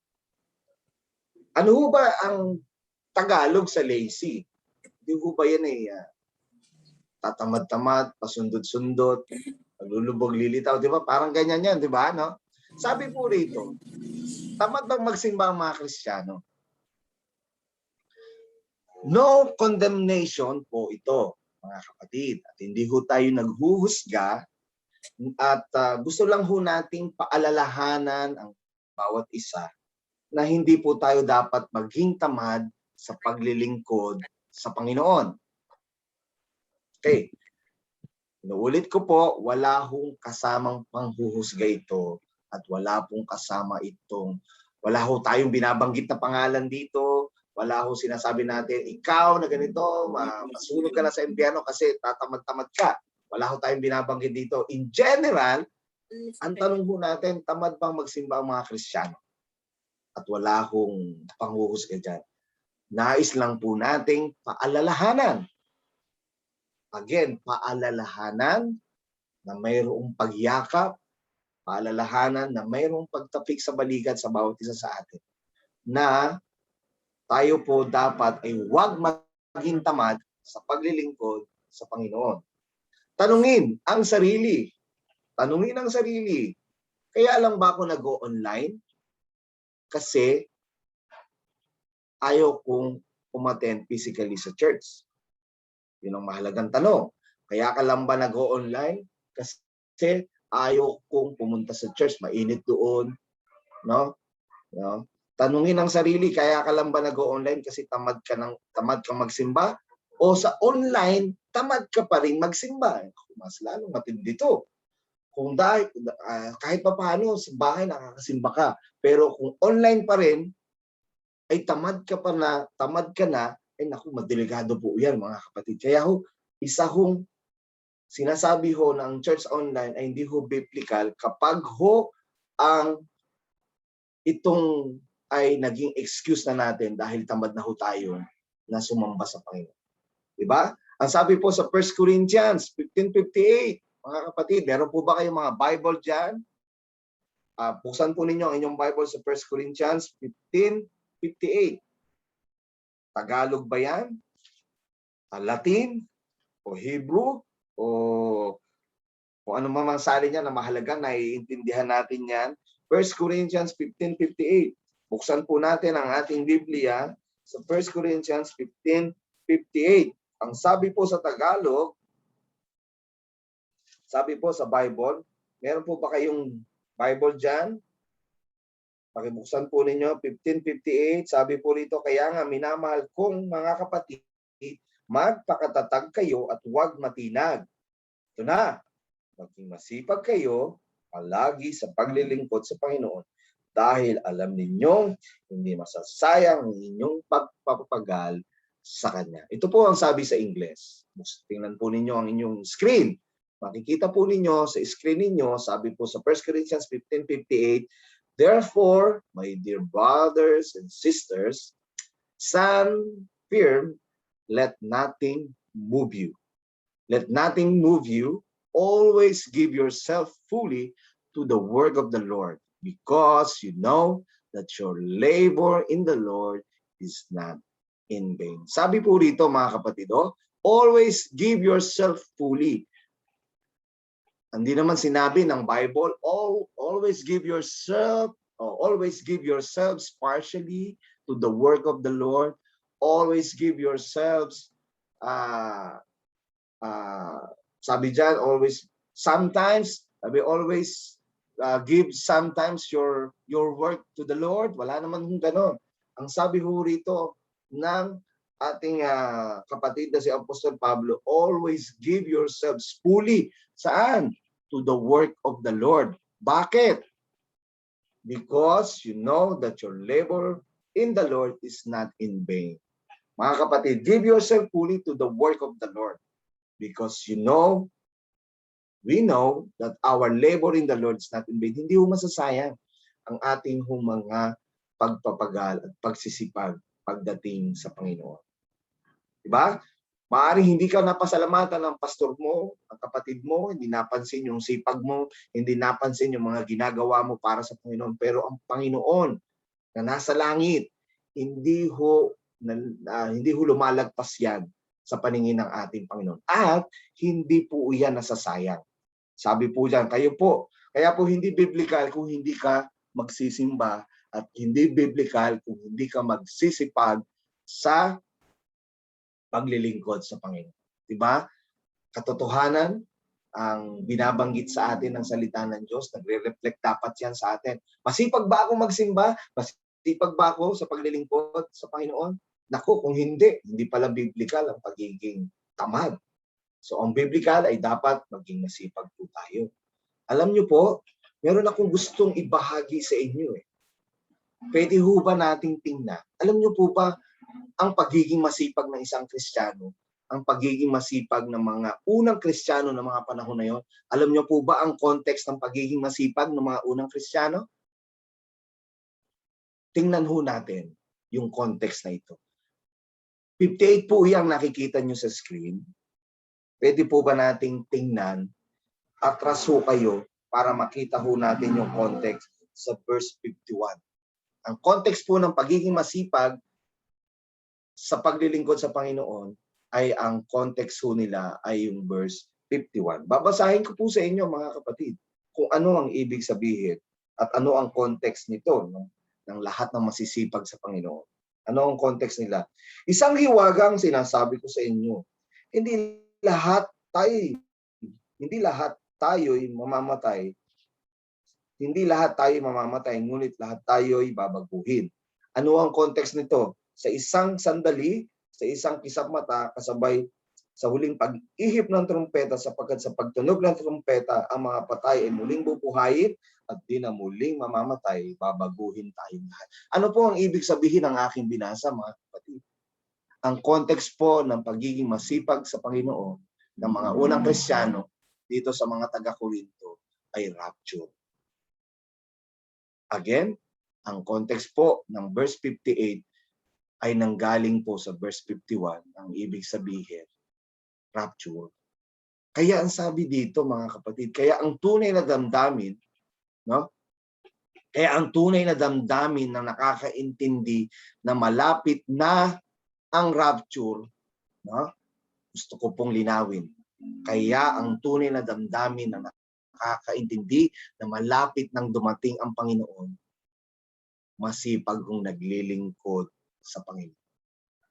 Ano ho ba ang Tagalog sa lazy? Hindi ho ba yan tatamad-tamad, pasundot-sundot, paglulubog lilitaw, di ba? Parang ganyan yan, di ba? No? Sabi po rito, tamad bang magsimba ang mga Kristiyano? No condemnation po ito, mga kapatid. At hindi ho tayo naghuhusga at gusto lang ho nating paalalahanan ang bawat isa na hindi po tayo dapat maging tamad sa paglilingkod sa Panginoon. Okay. Inuulit ko po, wala hong kasamang panghuhusga ito at wala pong kasama itong, wala ho tayong binabanggit na pangalan dito, wala ho sinasabi natin, ikaw na ganito, masunog ka na sa impyerno kasi tatamad-tamad ka. Wala ho tayong binabanggit dito. In general, ang tanong ho natin, tamad bang magsimba ang mga Kristiyano? At wala hong panghuhusga dyan. Nais lang po nating paalalahanan. Again, paalalahanan na mayroong pagyakap, paalalahanan na mayroong pagtapik sa balikat sa bawat isa sa atin. Na tayo po dapat ay huwag maging tamad sa paglilingkod sa Panginoon. Tanungin ang sarili. Tanungin ang sarili. Kaya lang ba ako nag-o-online? Kasi ayaw kong umattend physically sa church. Yun ang mahalagang tanong. Kaya ka lang ba nag-o-online? Kasi ayaw kong pumunta sa church. Mainit doon. No? No? Tanungin ang sarili, kaya ka lang ba nag-o-online kasi tamad kang magsimba? O sa online, tamad ka pa rin magsimba? Mas lalong matindi to. Kung dahil, kahit pa paano, sa bahay nakakasimba ka. Pero kung online pa rin, ay tamad ka na, ay naku, madelikado po yan mga kapatid. Kaya ho, isa hong sinasabi ho ng church online ay hindi ho biblical kapag ho ang itong ay naging excuse na natin dahil tamad na ho tayo na sumamba sa Panginoon. Diba? Ang sabi po sa 1 Corinthians 15:58, mga kapatid, meron po ba kayong mga Bible dyan? Buksan po ninyo ang inyong Bible sa 1 Corinthians 15:58. Tagalog ba yan? Latin? O Hebrew? O kung ano man sali niya na mahalaga, naiintindihan natin yan. 1 Corinthians 15:58. Buksan po natin ang ating Biblia sa 1 Corinthians 15:58. Ang sabi po sa Tagalog, sabi po sa Bible, meron po ba kayong Bible dyan? Pakibuksan po ninyo, 15:58. Sabi po rito, kaya nga minamahal kong mga kapatid, magpakatatag kayo at huwag matinag. Ito na, maging masipag kayo palagi sa paglilingkod sa Panginoon dahil alam ninyong hindi masasayang ang inyong pagpapagal sa Kanya. Ito po ang sabi sa Ingles. Tingnan po ninyo ang inyong screen. Makikita po ninyo sa screen ninyo, sabi po sa 1 Corinthians 15:58, therefore, my dear brothers and sisters, stand firm, let nothing move you. Let nothing move you. Always give yourself fully to the work of the Lord, because you know that your labor in the Lord is not in vain. Sabi po rito mga kapatid, always give yourself fully. Hindi naman sinabi ng Bible, always give yourself, always give yourselves partially to the work of the Lord. Always give yourselves, sabi dyan, always, sometimes, sabi always give sometimes your work to the Lord. Wala naman kung gano'n. Ang sabi ho rito ng ating kapatid na si Apostol Pablo, always give yourselves fully. Saan? To the work of the Lord. Bakit? Because you know that your labor in the Lord is not in vain. Mga kapatid, give yourself fully to the work of the Lord. Because you know, we know that our labor in the Lord is not in vain. Hindi ho masasayang ang ating mga pagpapagal at pagsisipag pagdating sa Panginoon. Diba? Maaaring hindi ka napasalamatan ng pastor mo, ang kapatid mo, hindi napansin yung sipag mo, hindi napansin yung mga ginagawa mo para sa Panginoon. Pero ang Panginoon na nasa langit, hindi ho lumalagpas yan sa paningin ng ating Panginoon. At hindi po yan nasasayang. Sabi po dyan, kayo po. Kaya po hindi biblical kung hindi ka magsisimba at hindi biblical kung hindi ka magsisipag sa paglilingkod sa Panginoon. Diba? Katotohanan, ang binabanggit sa atin ng salita ng Diyos, nagre-reflect dapat yan sa atin. Masipag ba ako magsimba? Masipag ba ako sa paglilingkod sa Panginoon? Naku, kung hindi pala biblical ang pagiging tamad. So ang biblical ay dapat maging masipag po tayo. Alam niyo po, meron akong gustong ibahagi sa inyo eh. Pwede ho ba nating tingnan? Alam niyo po ba, ang pagiging masipag ng isang Kristiyano, ang pagiging masipag ng mga unang Kristiyano ng mga panahon na yon, alam niyo po ba ang context ng pagiging masipag ng mga unang Kristiyano? Tingnan ho natin yung context na ito. 58 po yung nakikita nyo sa screen. Pwede po ba nating tingnan? Atras ho kayo para makita ho natin yung context sa verse 51. Ang context po ng pagiging masipag sa paglilingkod sa Panginoon ay ang context ho nila ay yung verse 51. Babasahin ko po sa inyo mga kapatid kung ano ang ibig sabihin at ano ang context nito ng lahat ng masisipag sa Panginoon. Ano ang context nila? Isang hiwagang sinasabi ko sa inyo, hindi lahat tayo'y mamamatay. Hindi lahat tayo mamamatay, ngunit lahat tayo'y babaguhin. Ano ang context nito? Sa isang sandali, sa isang kisap mata, kasabay sa huling pag-ihip ng trumpeta, sapagkat sa pagtunog ng trumpeta, ang mga patay ay muling bubuhayin at di na muling mamamatay, babaguhin tayong lahat. Ano po ang ibig sabihin ng aking binasa, mga kapatid? Ang context po ng pagiging masipag sa Panginoon ng mga unang Kristiyano dito sa mga taga-Korinto ay rapture. Again, ang context po ng verse 58 ay nanggaling po sa verse 51. Ang ibig sabihin, rapture. Kaya ang sabi dito mga kapatid, kaya ang tunay na damdamin, no? Kaya ang tunay na damdamin ng nakakaintindi na malapit na ang rapture, no? Gusto ko pong linawin. Kaya ang tunay na damdamin ng nakakaintindi na malapit nang dumating ang Panginoon, masipag kong naglilingkod sa Panginoon.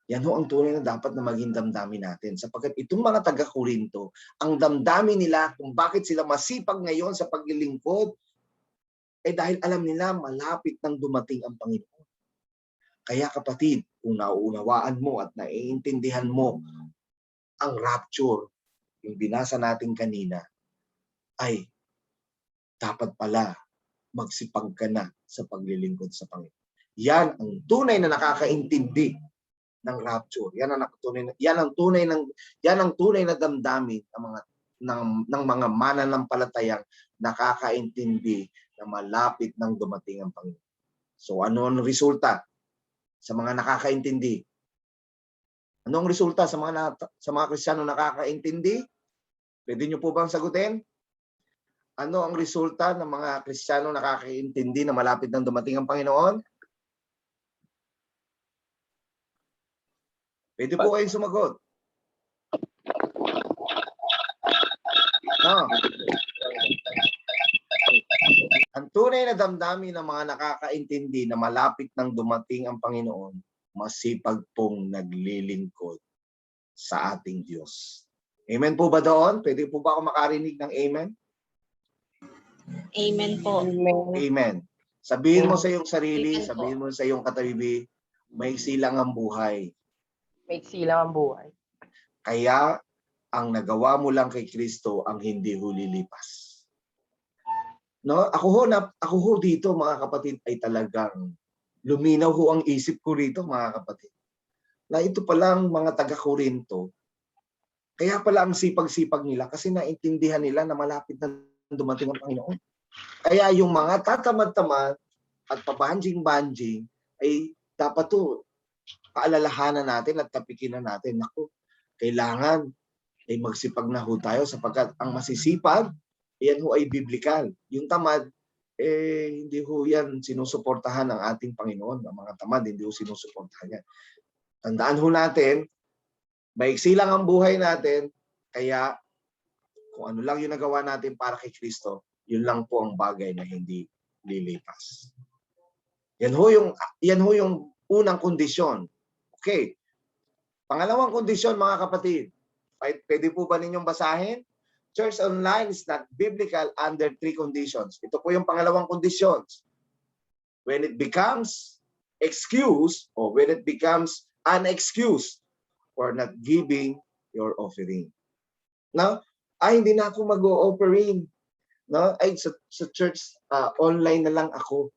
Yan ho ang tunay na dapat na maging damdamin natin. Sapagkat itong mga taga-Korinto, ang damdamin nila kung bakit sila masipag ngayon sa paglilingkod, eh dahil alam nila malapit nang dumating ang Panginoon. Kaya kapatid, kung nauunawaan mo at naiintindihan mo ang rapture, yung binasa natin kanina, ay dapat pala magsipag ka na sa paglilingkod sa Panginoon. Yan ang tunay na nakakaintindi ng rapture. Yan ang tunay na damdamin ng mga mananampalatayang nakakaintindi na malapit nang dumating ang Panginoon. So ano ang resulta sa mga nakakaintindi? Anong resulta sa mga Kristiyano nakakaintindi? Pwede niyo po bang sagutin? Ano ang resulta ng mga Kristiyano nakakaintindi na malapit nang dumating ang Panginoon? Pwede po kayong sumagot. No. Ang tunay na damdamin ng mga nakakaintindi na malapit nang dumating ang Panginoon, masipag pong naglilingkod sa ating Diyos. Amen po ba doon? Pwede po ba ako makarinig ng amen? Amen po. Amen. Sabihin mo sa iyong sarili, Amen po. sabihin mo sa iyong katabi, may silang ang buhay. May silang ang buhay. Kaya ang nagawa mo lang kay Kristo ang hindi ho lilipas. No, ako ho dito mga kapatid ay talagang luminaw ho ang isip ko rito mga kapatid. Na ito palang mga taga-Korinto, kaya pala ang sipag-sipag nila kasi naintindihan nila na malapit na dumating ang Panginoon. Kaya yung mga tatamad-tamad at pabanjing-banjing ay dapat to paalalahanan natin at tapikinan natin. Naku, kailangan ay magsipag na ho tayo sapagkat ang masisipag, yan ho ay biblikal. Yung tamad, hindi ho yan sinusuportahan ng ating Panginoon. Ang mga tamad, hindi ho sinusuportahan yan. Tandaan ho natin, maiksi lang ang buhay natin, kaya kung ano lang yung nagawa natin para kay Kristo, yun lang po ang bagay na hindi lilipas. Yan ho yung unang kondisyon. Okay. Pangalawang kondisyon mga kapatid, pwede po ba ninyong basahin? Church online is not biblical under 3 conditions. Ito po yung pangalawang conditions. When it becomes excuse or when it becomes an excuse for not giving your offering. No? Ay, hindi na ako mag-o-offering. No? Ay, sa church, online na lang ako.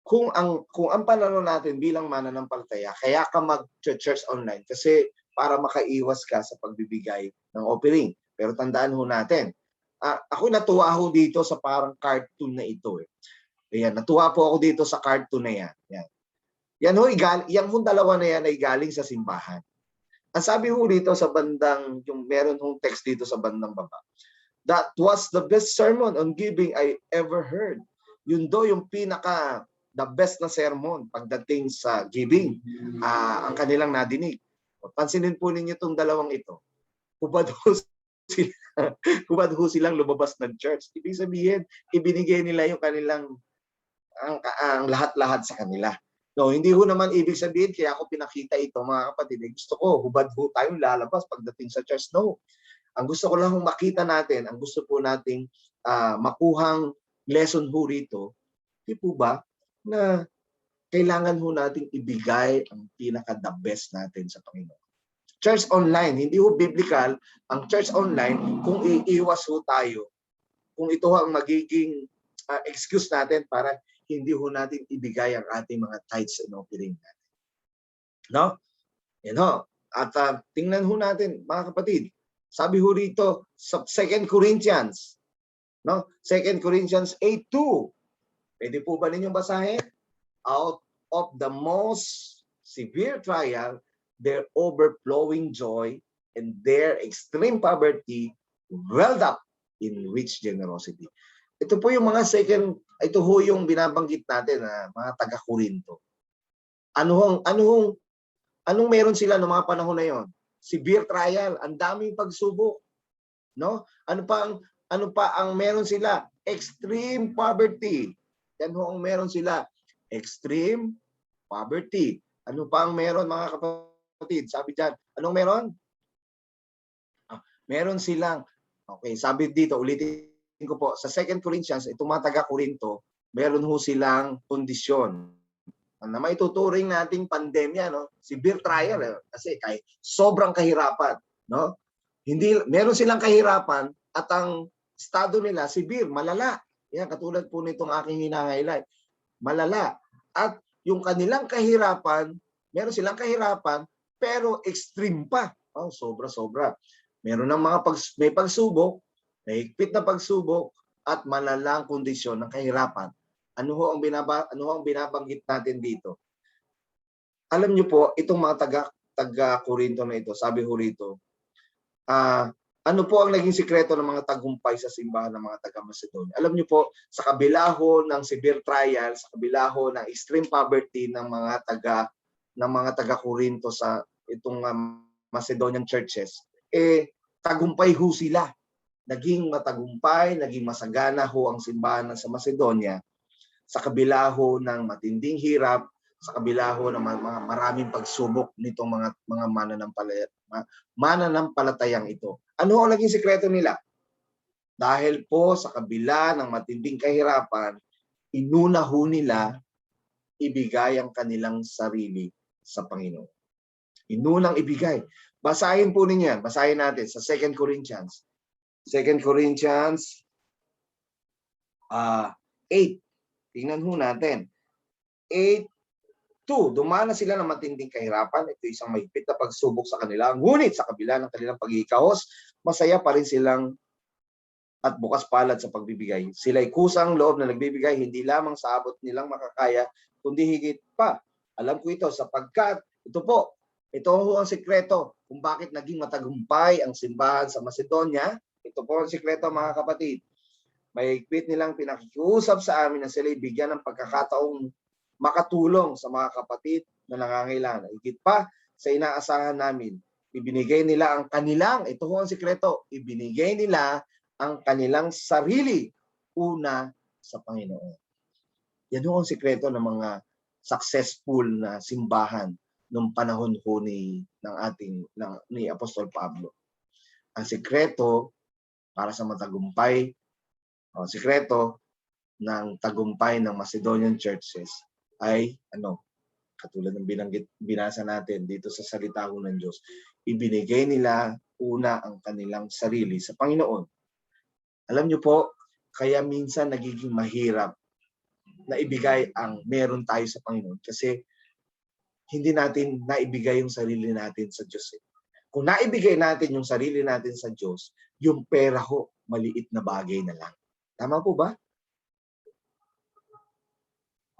Kung ang pananaw natin bilang mananampalataya, kaya ka mag-church online kasi para makaiwas ka sa pagbibigay ng offering. Pero tandaan ho natin, ako natuwa ho dito sa parang cartoon na ito. Ayan, natuwa po ako dito sa cartoon na yan. Yan ho, yan ho dalawa na yan ay galing sa simbahan. Ang sabi ho dito sa bandang, yung meron hong text dito sa bandang baba, that was the best sermon on giving I ever heard. Yun do yung the best na sermon pagdating sa giving, ang kanilang nadinig. Pansinin po ninyo itong dalawang ito. Hubad ho silang lumabas ng church. Ibig sabihin, ibinigay nila yung kanilang ang lahat-lahat sa kanila. No, hindi ho naman ibig sabihin kaya ako pinakita ito, mga kapatid. Gusto ko, hubad ho tayong lalabas pagdating sa church. No. Ang gusto ko lang makita natin, ang gusto po nating makuhang lesson ho rito, di po ba, na kailangan ho nating ibigay ang pinaka-the best natin sa Panginoon. Church online, hindi ho biblical ang church online kung iiwas ho tayo. Kung ito ang magiging excuse natin para hindi ho natin ibigay ang ating mga tithes and offering natin. No? Yan ho. At tingnan ho natin, mga kapatid, sabi ho rito sa 2 Corinthians, no? 2 Corinthians 8:2. Pwede po ba ninyong basahin? Out of the most severe trial, their overflowing joy and their extreme poverty welled up in rich generosity. Ito po yung mga ito ho yung binabanggit natin na mga taga-Korinto. Anong meron sila noong mga panahon na yon? Severe trial, ang daming pagsubok. No? Ano pa ang meron sila? Extreme poverty. Yan ho ang meron sila. Extreme poverty. Ano pa ang meron, mga kapatid? Sabi diyan, anong meron? Meron silang, okay, sabi dito, ulitin ko po, sa 2 Corinthians, itong mga taga-Korinto, meron ho silang kondisyon na may tuturing nating pandemya, no? Severe trial, kasi kahit sobrang kahirapan, no? Meron silang kahirapan at ang estado nila severe, malala. Yan, katulad po nitong aking hinahaylight. Malala. At yung kanilang kahirapan, meron silang kahirapan, pero extreme pa. Oh, sobra-sobra. Meron ng may pagsubok, may higpit na pagsubok, at malalang kondisyon ng kahirapan. Ano ho ang binabanggit natin dito? Alam niyo po, itong mga taga-Korinto na ito, sabi ho rito, ano po ang naging sikreto ng mga tagumpay sa simbahan ng mga taga-Macedonia? Alam niyo po, sa kabila ho ng severe trial, sa kabila ho ng extreme poverty ng mga taga-Korinto sa itong Macedonian churches, tagumpay ho sila. Naging matagumpay, naging masagana ho ang simbahan sa Macedonia sa kabila ho ng matinding hirap, sa kabila ho ng maraming pagsubok nitong mga mananampalatayang ito. Ano ang naging sikreto nila? Dahil po sa kabila ng matinding kahirapan, inuna ho nila ibigay ang kanilang sarili sa Panginoon. Inunang ibigay. Basahin po ninyo yan. Basahin natin sa 2 Corinthians. 2 Corinthians 8. Tingnan ho natin. 8:2. Dumana sila ng matinding kahirapan. Ito isang mahigpit na pagsubok sa kanila. Ngunit sa kabila ng kanilang pagkikahos, masaya pa rin silang at bukas palad sa pagbibigay. Sila'y kusang loob na nagbibigay, hindi lamang sa abot nilang makakaya, kundi higit pa. Alam ko ito sapagkat, ito ho ang sikreto kung bakit naging matagumpay ang simbahan sa Macedonia. Ito po ang sikreto, mga kapatid. Mahigpit nilang pinakikiusap sa amin na sila'y bigyan ng pagkakataong makatulong sa mga kapatid na nangangailangan. Higit pa sa inaasahan namin, ibinigay nila ang kanilang, ito ho ang sikreto, ibinigay nila ang kanilang sarili una sa Panginoon. Yan ho ang sikreto ng mga successful na simbahan noong panahon ho ni Apostol Pablo. Ang sikreto para sa matagumpay, ang sikreto ng tagumpay ng Macedonian churches ay katulad ng binasa natin dito sa salita ng Diyos, ibinigay nila una ang kanilang sarili sa Panginoon. Alam niyo po, kaya minsan nagiging mahirap na ibigay ang meron tayo sa Panginoon kasi hindi natin naibigay yung sarili natin sa Diyos. Kung naibigay natin yung sarili natin sa Diyos, yung pera ho, maliit na bagay na lang. Tama po ba?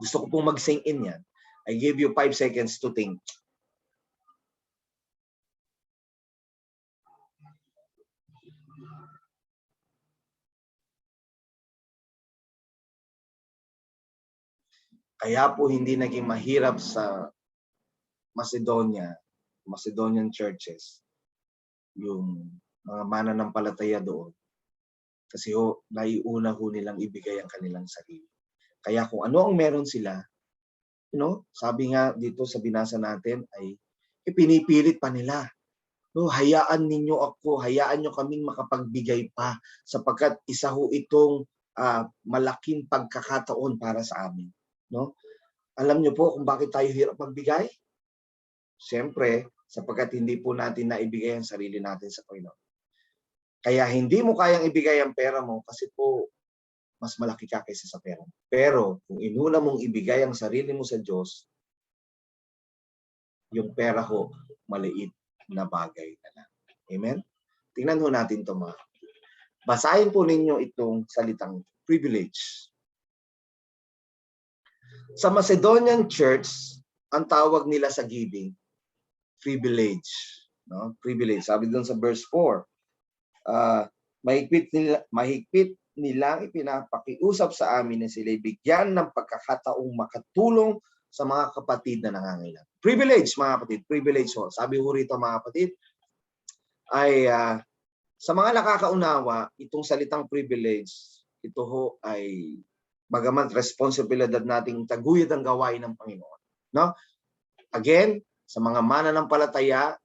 Gusto ko pong mag-sink in yan. I give you 5 seconds to think. Kaya po hindi naging mahirap sa Macedonian churches, yung mga mananampalataya doon. Kasi naiuna nilang ibigay ang kanilang sarili. Kaya kung ano ang meron sila, sabi nga dito sa binasa natin ay pinipilit pa nila. Hayaan ninyo ako, hayaan nyo kaming makapagbigay pa sapagkat isa itong malaking pagkakataon para sa amin. Alam niyo po kung bakit tayo hirap magbigay? Siyempre, sapagkat hindi po natin naibigay ang sarili natin sa Panginoon. Kaya hindi mo kayang ibigay ang pera mo kasi po mas malaki ka kaysa sa pera mo. Pero kung inuna mong ibigay ang sarili mo sa Diyos, yung pera ho, maliit na bagay na lang. Amen? Tingnan ho natin ito mga. Basahin po ninyo itong salitang privilege. Sa Macedonian Church, ang tawag nila sa giving, privilege. Privilege. Sabi doon sa verse 4, mahigpit nilang ipinapakiusap sa amin na sila'y bigyan ng pagkakataong makatulong sa mga kapatid na nangangailangan. Privilege, mga kapatid. Privilege ho. Sabi ho rito, mga kapatid, ay sa mga nakakaunawa, itong salitang privilege, ito ho ay bagamat responsibilidad nating taguyod ang gawain ng Panginoon. Again, sa mga mananampalataya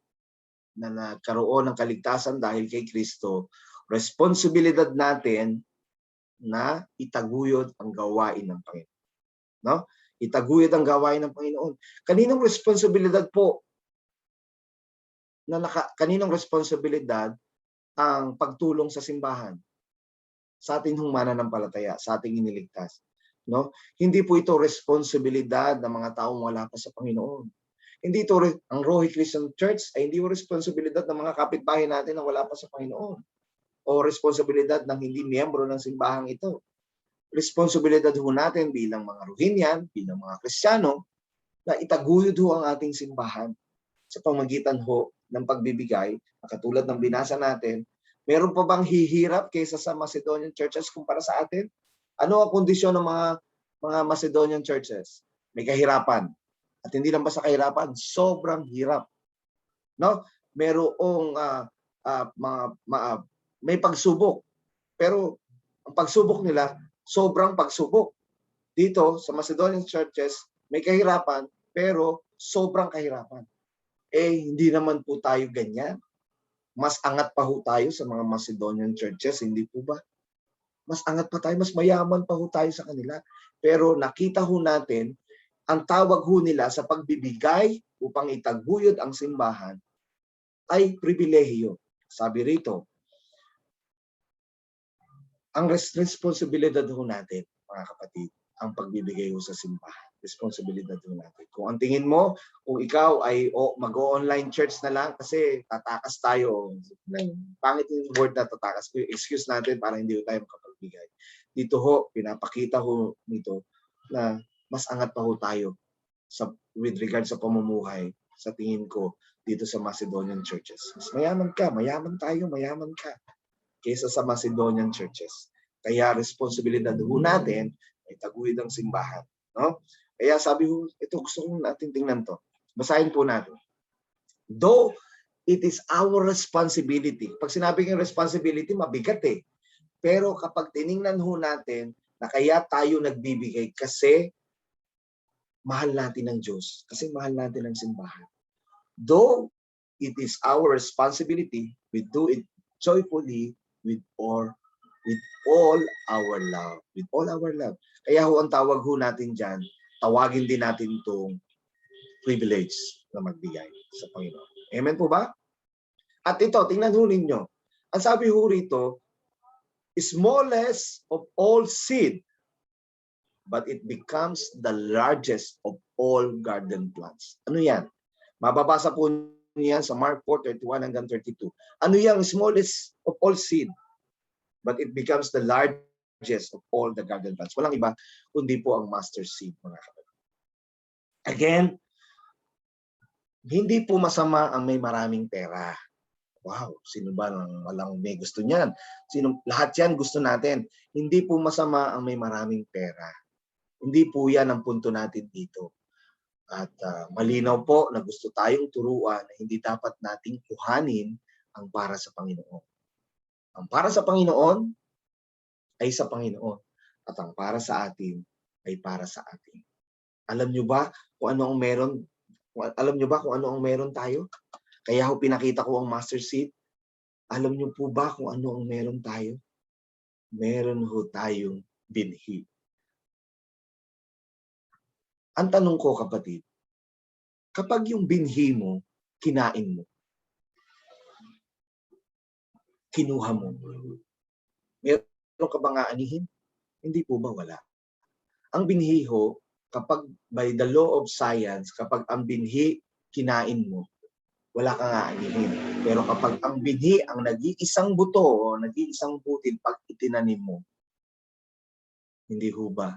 na nagkaroon ng kaligtasan dahil kay Kristo, responsibilidad natin na itaguyod ang gawain ng Panginoon. Itaguyod ang gawain ng Panginoon. Kaninong responsibilidad po? Kaninong responsibilidad ang pagtulong sa simbahan? Sa ating mananampalataya, sa ating iniligtas. Hindi po ito responsibilidad ng mga taong wala pa sa Panginoon. Hindi ito, ang Rohi Christian Church ay hindi responsibilidad ng mga kapitbahay natin na wala pa sa Panginoon. O responsibilidad ng hindi miyembro ng simbahang ito. Responsibilidad ho natin bilang mga Rohingyan, bilang mga Kristiyano, na itaguyod ho ang ating simbahan sa pamagitan ho ng pagbibigay, katulad ng binasa natin. Meron pa bang hihirap kaysa sa Macedonian churches kumpara sa atin? Ano ang kondisyon ng mga Macedonian churches? May kahirapan. At hindi lang basta kahirapan, sobrang hirap. Merong may pagsubok. Pero ang pagsubok nila, sobrang pagsubok. Dito sa Macedonian churches, may kahirapan, pero sobrang kahirapan. Hindi naman po tayo ganyan. Mas angat pa ho tayo sa mga Macedonian churches, hindi po ba? Mas angat pa tayo, mas mayaman pa ho tayo sa kanila. Pero nakita ho natin, ang tawag ho nila sa pagbibigay upang itaguyod ang simbahan ay pribilehiyo. Sabi rito, ang responsibilidad ho natin, mga kapatid, ang pagbibigay ho sa simbahan. Responsibilidad ho natin. Kung ang tingin mo, kung ikaw ay mag-online church na lang kasi tatakas tayo. Pangit yung word na tatakas. Excuse natin para hindi tayo makapagbigay. Dito ho, pinapakita ho nito na mas angat pa ho tayo with regard sa pamumuhay sa tingin ko dito sa Macedonian churches. Mas mayaman ka, mayaman ka kaysa sa Macedonian churches. Kaya responsibilidad ho natin ay taguyod ang simbahan. Kaya sabi ko, ito gusto ko natin tingnan to. Basahin po natin. Though it is our responsibility. Pag sinabing responsibility, mabigat Pero kapag tiningnan ho natin na kaya tayo nagbibigay kasi mahal natin ng Diyos. Kasi mahal natin ang simbahan. Though it is our responsibility, we do it joyfully with all our love. With all our love. Kaya ho ang tawag ho natin dyan, tawagin din natin itong privilege na magbigay sa Panginoon. Amen po ba? At ito, tingnan ho ninyo. Ang sabi ho rito, smallest of all seed, but it becomes the largest of all garden plants. Ano yan? Mababasa po niyan sa Mark 4:31 hanggang 32. Ano yung smallest of all seed, but it becomes the largest of all the garden plants. Walang iba, kundi po ang mustard seed, mga kapatid. Again, hindi po masama ang may maraming pera. Wow, sino ba nang walang may gusto niyan? Lahat yan gusto natin. Hindi po masama ang may maraming pera. Hindi po yan ang punto natin dito. At malinaw po na gusto tayong turuan na hindi dapat nating kuhanin ang para sa Panginoon. Ang para sa Panginoon ay sa Panginoon. At ang para sa atin ay para sa atin. Alam nyo ba kung ano ang meron? Alam nyo ba kung ano ang meron tayo? Kaya ho pinakita ko ang mustard seed. Alam nyo po ba kung ano ang meron tayo? Meron ho tayong binhi. Ang tanong ko, kapatid, kapag yung binhi mo, kinain mo, kinuha mo, meron ka bang aanihin? Hindi po ba wala? Ang binhi ho, kapag by the law of science, kapag ang binhi kinain mo, wala kang aanihin. Pero kapag ang binhi ang nag-iisang buto o nag-iisang butil pag itinanim mo, hindi ho ba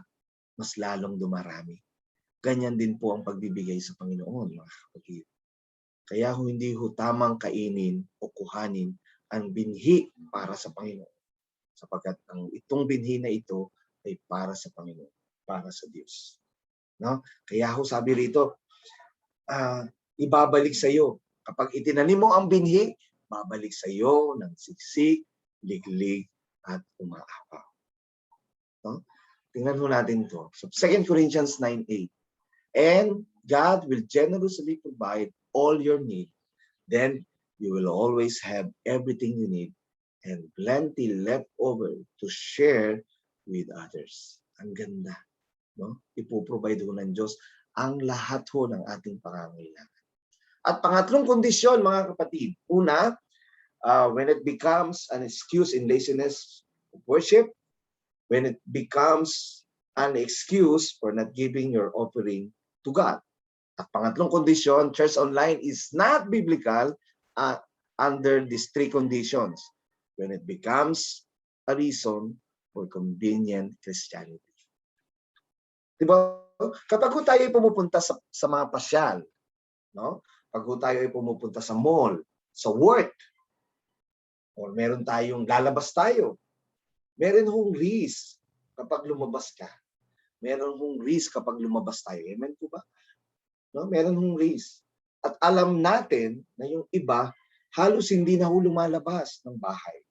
mas lalong dumarami? Ganyan din po ang pagbibigay sa Panginoon, mga kapatid. Kaya ho hindi ho tamang kainin o kuhanin ang binhi para sa Panginoon. Sapagkat itong binhi na ito ay para sa Panginoon, para sa Diyos. No? Kaya ho sabi rito, ibabalik sa iyo. Kapag itinanim mo ang binhi, babalik sa iyo ng siksik, liglig, at umaapaw. No? Tingnan ho natin to. So 2 Corinthians 9:8. And God will generously provide all your need. Then you will always have everything you need and plenty left over to share with others. Ang ganda. No? Ipoprovide ho ng Diyos ang lahat ho ng ating pangangailangan. At pangatlong kondisyon, mga kapatid. Una, when it becomes an excuse in laziness of worship, when it becomes an excuse for not giving your offering to God. At pangatlong kondisyon, church online is not biblical under these three conditions. When it becomes a reason for convenient Christianity. Diba? Kapag tayo ay pumupunta sa mga pasyal, no? Pag tayo ay pumupunta sa mall, sa work, or meron tayong lalabas tayo, meron hong risk kapag lumabas ka. Meron hong risk kapag lumabas tayo. Amen po ba? No? Meron hong risk. At alam natin na yung iba, halos hindi na ho lumalabas ng bahay.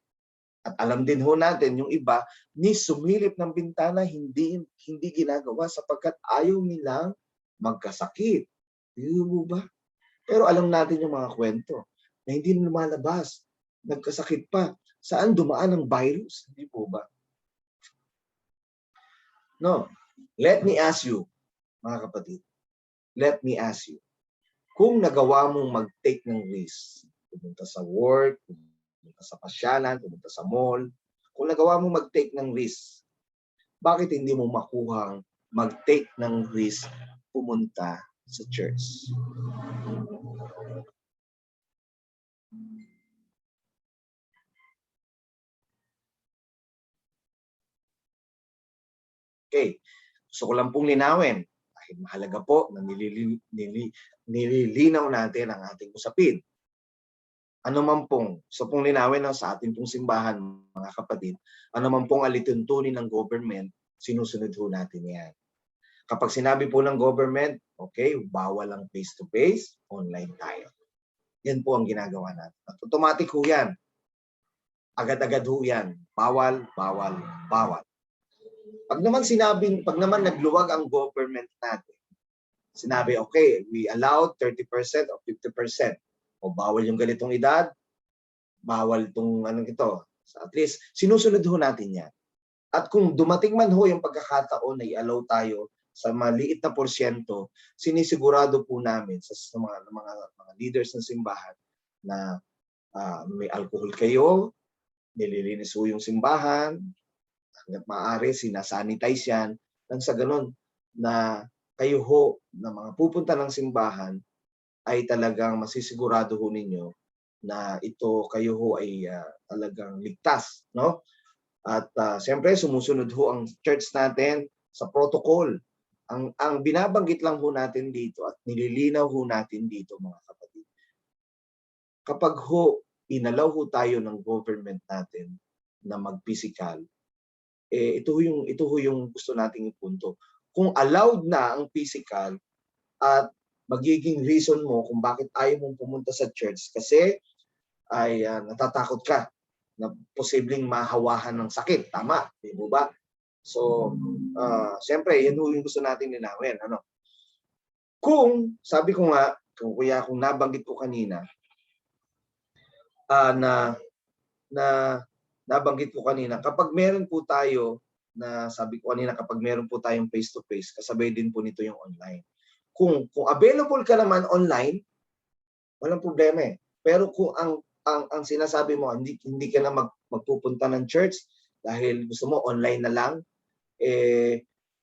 At alam din ho natin yung iba, ni sumilip ng bintana, hindi ginagawa sapagkat ayaw nilang magkasakit. Hindi mo ba? Pero alam natin yung mga kwento na hindi lumalabas, nagkasakit pa. Saan dumaan ang virus? Hindi po ba? No. Let me ask you, mga kapatid, let me ask you, kung nagawa mong mag-take ng risk, pumunta sa work, pumunta sa pasyalan, pumunta sa mall, kung nagawa mong mag-take ng risk, bakit hindi mo makuhang mag-take ng risk pumunta sa church? Okay. Gusto ko lang pong linawin. Dahil mahalaga po na nililinaw natin ang ating usapin. Ano man pong, so pong linawin sa ating pong simbahan, mga kapatid, ano man pong alituntunin ng government, sinusunod ho natin yan. Kapag sinabi po ng government, okay, bawal ang face-to-face, online tayo. Yan po ang ginagawa natin. At automatic ho yan. Agad-agad ho yan. Bawal, bawal, bawal. Pag naman nagluwag ang government natin, sinabi, okay, we allowed 30% or 50%. O bawal yung ganitong edad, bawal itong ito. So at least, sinusunod ho natin yan. At kung dumating man ho yung pagkakataon na i-allow tayo sa maliit na porsyento, sinisigurado po namin sa mga leaders ng simbahan na may alcohol kayo, nililinis ho yung simbahan, hanggat maaari sinasanitize yan, nang sa ganun na kayo ho na mga pupunta ng simbahan ay talagang masisigurado ho ninyo na ito kayo ho ay talagang ligtas, no? At siyempre sumusunod ho ang church natin sa protocol. Ang binabanggit lang ho natin dito at nililinaw ho natin dito, mga kapatid. Kapag ho inalaw ho tayo ng government natin na mag-physical, ito ho yung gusto nating ipunto. Kung allowed na ang physical at magiging reason mo kung bakit ayaw mong pumunta sa church kasi ay natatakot ka na posibleng mahawahan ng sakit. Tama, di ba? So, siyempre, yan yung gusto natin linawin. Ano? Kung, sabi ko nga, kung nabanggit ko kanina, nabanggit ko kanina, kapag meron po tayo, sabi ko kanina, kapag meron po tayong face-to-face, kasabay din po nito yung online. Kung available ka naman online, walang problema eh. Pero kung ang sinasabi mo, hindi ka na magpupunta ng church dahil gusto mo online na lang,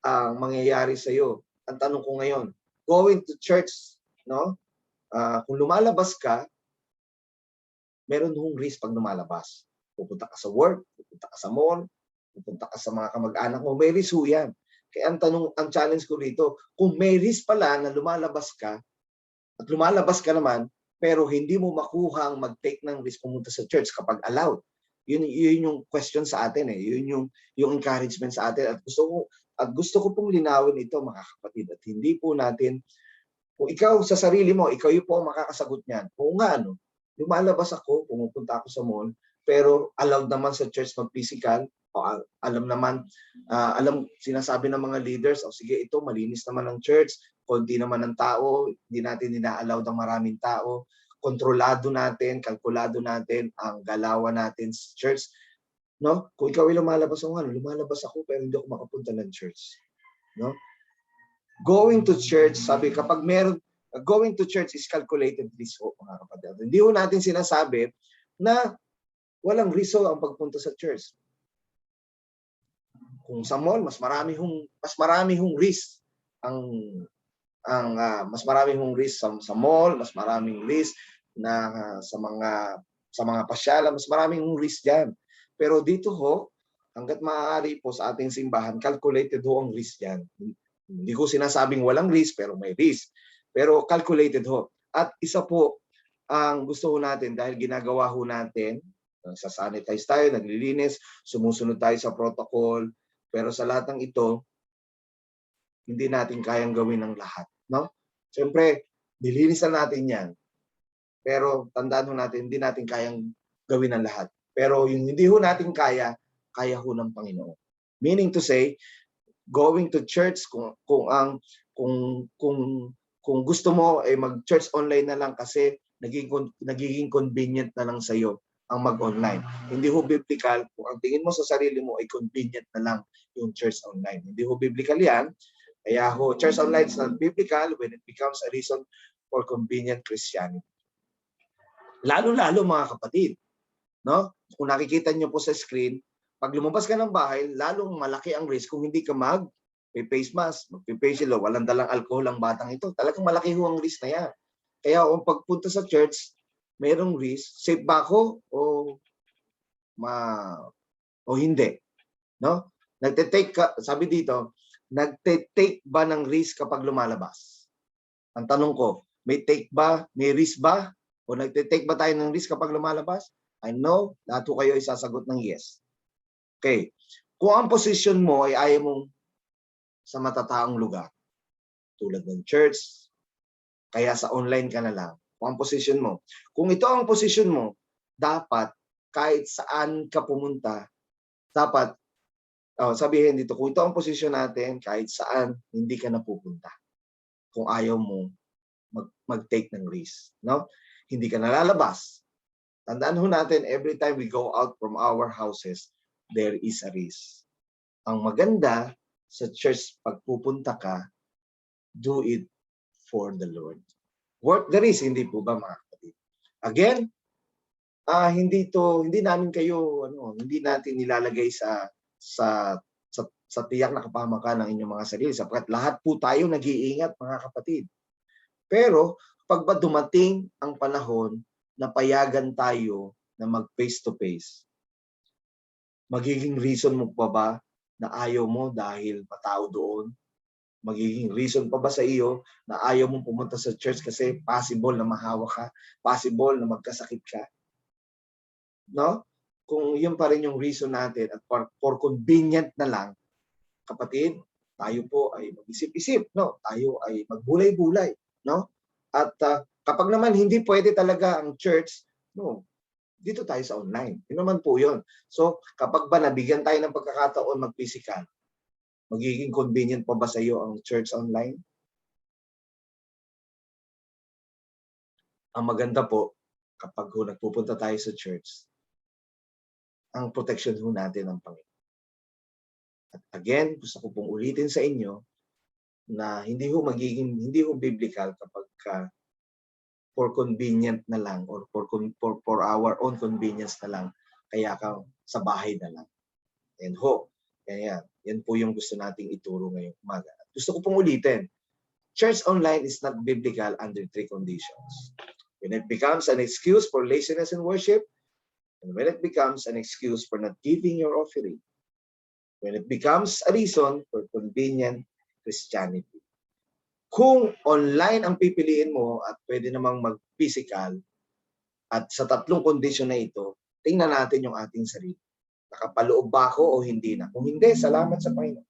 ang mangyayari sa iyo. Ang tanong ko ngayon, going to church, no? Kung lumalabas ka, meron hong risk pag lumalabas. Pupunta ka sa work, pupunta ka sa mall, pupunta ka sa mga kamag-anak mo, may risk ho yan. Kaya ang challenge ko rito, kung may risk pala na lumalabas ka, at lumalabas ka naman, pero hindi mo makuha ang mag-take ng risk pumunta sa church kapag allowed. Yun yung question sa atin eh. Yun yung encouragement sa atin. At gusto ko pong linawin ito, mga kapatid. At hindi po natin, kung ikaw sa sarili mo, ikaw yung po ang makakasagot niyan. Kung nga, lumalabas ako, pumupunta ako sa mall, pero allowed naman sa church mag-physical, sinasabi ng mga leaders, sige, ito, malinis naman ang church, konti naman ang tao, hindi natin ina-allow ng maraming tao, kontrolado natin, kalkulado natin ang galawan natin sa church. No? Kung ikaw ay lumalabas ako, pero hindi ako makapunta ng church. No? Going to church, sabi, kapag going to church is calculated risk, mga kapatid. Hindi ho natin sinasabi na walang risk ang pagpunta sa church. Kung sa mall, mas marami hong risk mas maraming hong risk sa mall, mas maraming risk na sa mga pasyalan, mas maraming hong risk diyan. Pero dito ho, hangga't maaari po sa ating simbahan, calculated ho ang risk diyan. Hindi ko sinasabing walang risk, pero may risk. Pero calculated ho. At isa po ang gusto ho natin dahil ginagawa ho natin, nagsasanitize tayo, naglilinis, sumusunod tayo sa protocol, pero sa lahat ng ito, hindi natin kayang gawin ng lahat. No? Siyempre, nilinisan natin yan. Pero tandaan ho natin, hindi natin kayang gawin ng lahat. Pero yung hindi ho natin kaya ho ng Panginoon. Meaning to say, going to church, kung gusto mo, mag-church online na lang kasi nagiging convenient na lang sa iyo ang mag-online. Hindi ho biblical kung ang tingin mo sa sarili mo ay convenient na lang yung church online. Hindi ho biblical yan. Kaya ho, church online is not biblical when it becomes a reason for convenient Christianity. Lalo-lalo mga kapatid, no? Kung nakikita niyo po sa screen, pag lumabas ka ng bahay, lalong malaki ang risk kung hindi ka mag-face mask, mag-face shield, walang dalang alcohol ang batang ito. Talagang malaki ho ang risk na yan. Kaya kung pagpunta sa church, mayroong risk, safe ba ako o hindi? No? Sabi dito, nagte-take ba ng risk kapag lumalabas? Ang tanong ko, may risk ba? O nagte-take ba tayo ng risk kapag lumalabas? I know, lahat po kayo ay sasagot ng yes. Okay. Kung ang posisyon mo ay ayaw mong sa matataong lugar, tulad ng church, kaya sa online ka na lang, kung ang posisyon mo. Kung ito ang posisyon mo, dapat kahit saan ka pumunta, dapat sabihin dito, kung ito ang posisyon natin, kahit saan, hindi ka na pupunta. Kung ayaw mo mag-take ng risk. No? Hindi ka nalalabas. Tandaan ho natin, every time we go out from our houses, there is a risk. Ang maganda sa church, pag pupunta ka, do it for the Lord. Worth the risk, hindi po ba mga kapatid? Again, hindi namin kayo hindi natin nilalagay sa tiyak na kapahamakan ng inyong mga sarili sapagkat lahat po tayo nag-iingat mga kapatid. Pero pag ba dumating ang panahon na payagan tayo na mag face to face, magiging reason mo pa ba na ayaw mo dahil matao doon? Magiging reason pa ba sa iyo na ayaw mong pumunta sa church kasi possible na mahawa ka, possible na magkasakit ka? No? Kung yun pa rin yung reason natin at for convenient na lang, kapatid, tayo po ay mag-isip-isip, no? Tayo ay magbulay-bulay, no? At kapag naman hindi pwede talaga ang church, no, dito tayo sa online. Yun naman po yun. So, kapag ba nabigyan tayo ng pagkakataon mag-physical, magiging convenient pa ba sa iyo ang church online? Ang maganda po, kapag nagpupunta tayo sa church, ang protection ho natin ng Panginoon. At again, gusto ko pong ulitin sa inyo na hindi ho biblical kapag for convenient na lang or for our own convenience na lang, kaya ka sa bahay na lang. And ho, kaya yan po yung gusto nating ituro ngayong umaga. At gusto ko pong ulitin, church online is not biblical under 3 conditions. When it becomes an excuse for laziness in worship, and when it becomes an excuse for not giving your offering, when it becomes a reason for convenient Christianity. Kung online ang pipiliin mo at pwede namang mag-physical, at sa 3 kondisyon na ito, tingnan natin yung ating sarili. Nakapaloob ba ako o hindi na? Kung hindi, salamat sa Panginoon.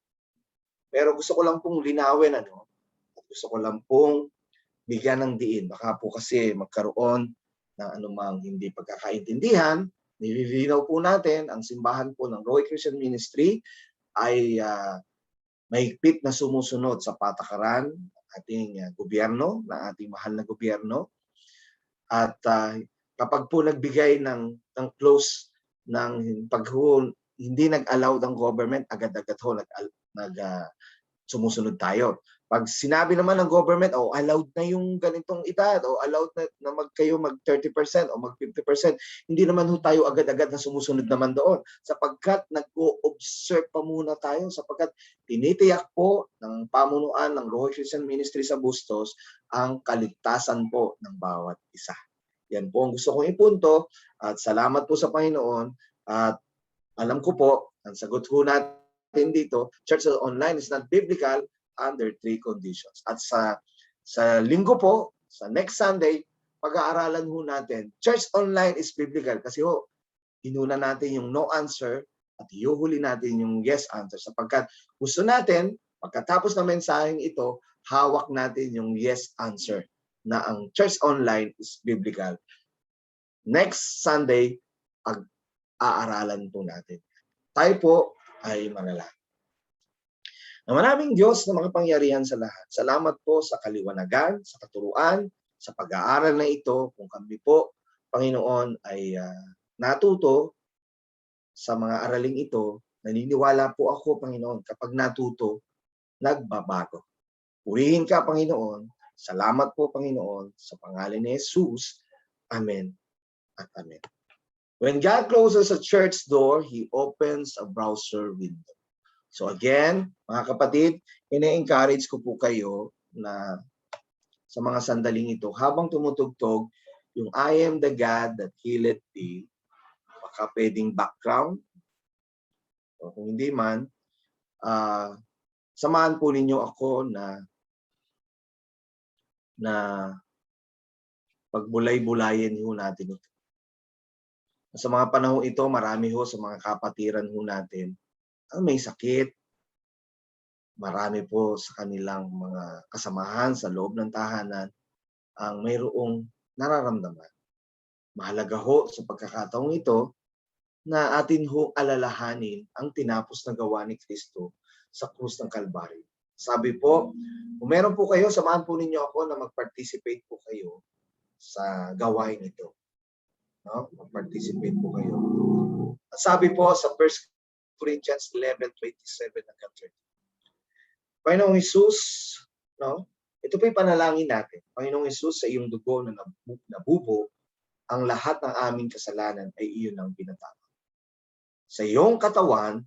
Pero gusto ko lang pong linawin, at gusto ko lang pong bigyan ng diin. Baka po kasi magkaroon ng anumang hindi pagkakaintindihan. Nililinaw po natin, ang simbahan po ng Roy Christian Ministry ay mahigpit na sumusunod sa patakaran ng ating gobyerno, ng ating mahal na gobyerno. At kapag po nagbigay ng close ng hindi nag-allow ng government, agad-agad ho sumusunod tayo. Pag sinabi naman ng government, allowed na yung ganitong edad, allowed na kayo mag 30% o mag 50%, hindi naman ho tayo agad-agad na sumusunod naman doon. Sapagkat nag-o-observe pa muna tayo, sapagkat tinitiyak po ng pamunuan ng Roy Christian Ministry sa Bustos ang kaligtasan po ng bawat isa. Yan po ang gusto kong ipunto at salamat po sa Panginoon at alam ko po, ang sagot ho natin dito, church online is not biblical under 3 conditions. At sa linggo po, sa next Sunday, pag-aaralan ho natin, church online is biblical kasi inuna natin yung no answer at iuhuli natin yung yes answer sapagkat gusto natin, pagkatapos ng mensaheng ito, hawak natin yung yes answer na ang church online is biblical. Next Sunday, aaralan po natin. Tayo po ay manalangin. Na maraming Diyos na mga pangyarihan sa lahat. Salamat po sa kaliwanagan, sa katuruan, sa pag-aaral na ito. Kung kami po, Panginoon, ay natuto sa mga araling ito, naniniwala po ako, Panginoon, kapag natuto, nagbabago. Purihin ka, Panginoon. Salamat po, Panginoon, sa pangalan ni Jesus. Amen at amen. When God closes a church door, He opens a browser window. So again, mga kapatid, ine-encourage ko po kayo na sa mga sandaling ito, habang tumutugtog, yung I am the God that healeth thee, baka pwedeng background, o kung hindi man, samahan po ninyo ako na pagbulay-bulayin ho natin ito. Sa mga panahon ito, marami ho sa mga kapatiran ho natin ang may sakit. Marami po sa kanilang mga kasamahan sa loob ng tahanan ang mayroong nararamdaman. Mahalaga ho sa pagkakataong ito na atin ho alalahanin ang tinapos na gawa ni Kristo sa krus ng Kalbaryo. Sabi po, kung meron po kayo, samahan po ninyo ako na mag-participate po kayo sa gawain ito. No? Mag-participate po kayo. At sabi po sa 1 Corinthians 11:27 hanggang 30. Panginoong Hesus, no? Ito po yung panalangin natin. Panginoong Hesus, sa iyong dugo na nabubo, ang lahat ng aming kasalanan ay iyon ang pinatawad. Sa iyong katawan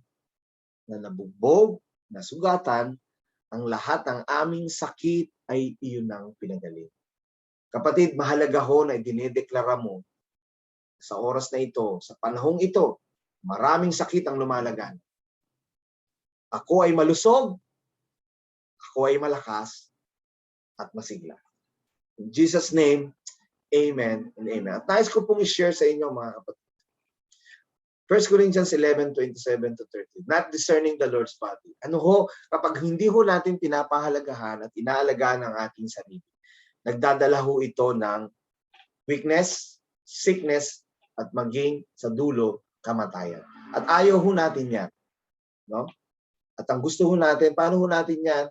na nabugbog, nasugatan, ang lahat ng aming sakit ay iyon ang pinagaling. Kapatid, mahalaga ho na dinideklara mo sa oras na ito, sa panahong ito, maraming sakit ang lumalagan. Ako ay malusog, ako ay malakas, at masigla. In Jesus' name, amen and amen. At nais ko pong i-share sa inyo, mga kapatid. 1 Corinthians 11:27-30. Not discerning the Lord's body. Ano ho, kapag hindi ho natin pinapahalagahan at inaalagaan ang ating sarili, nagdadala ho ito ng weakness, sickness, at maging sa dulo, kamatayan. At ayaw ho natin yan. No? At ang gusto ho natin, paano ho natin yan?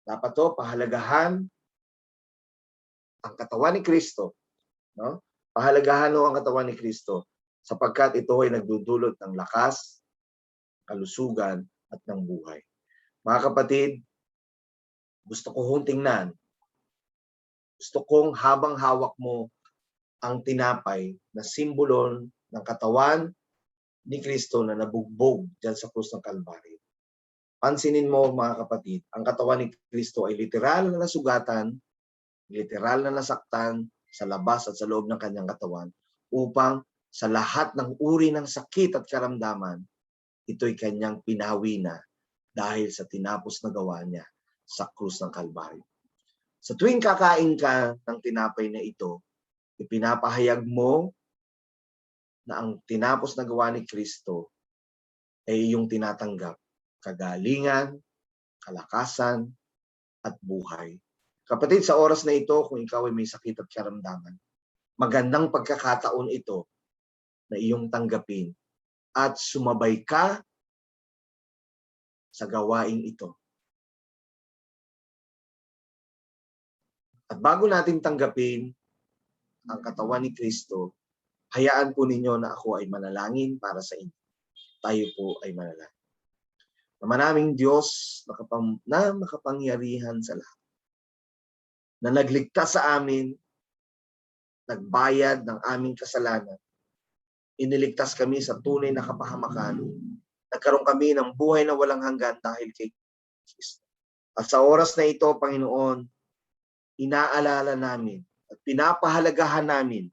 Dapat to pahalagahan ang katawan ni Kristo. No? Pahalagahan ho ang katawan ni Kristo sapagkat ito ay nagdudulot ng lakas, kalusugan, at ng buhay. Mga kapatid, gusto ko hong tingnan. Gusto kong habang hawak mo ang tinapay na simbolo ng katawan ni Kristo na nabugbog dyan sa krus ng Kalbaryo. Pansinin mo, mga kapatid, ang katawan ni Kristo ay literal na nasugatan, literal na nasaktan sa labas at sa loob ng kanyang katawan upang sa lahat ng uri ng sakit at karamdaman, ito'y kanyang pinawi na dahil sa tinapos na gawa niya sa krus ng Kalbaryo. Sa tuwing kakain ka ng tinapay na ito, ipinapahayag mo na ang tinapos na gawa ni Kristo ay iyong tinatanggap kagalingan, kalakasan, at buhay. Kapatid, sa oras na ito, kung ikaw ay may sakit at karamdaman, magandang pagkakataon ito na iyong tanggapin at sumabay ka sa gawaing ito. At bago natin tanggapin ang katawan ni Kristo, hayaan po ninyo na ako ay manalangin para sa inyo. Tayo po ay manalangin. Namanaming Diyos na makapangyarihan sa lahat, na nagligtas sa amin, nagbayad ng aming kasalanan, iniligtas kami sa tunay na kapahamakan, nagkaroon kami ng buhay na walang hanggan dahil kay Kristo. At sa oras na ito, Panginoon, inaalala namin at pinapahalagahan namin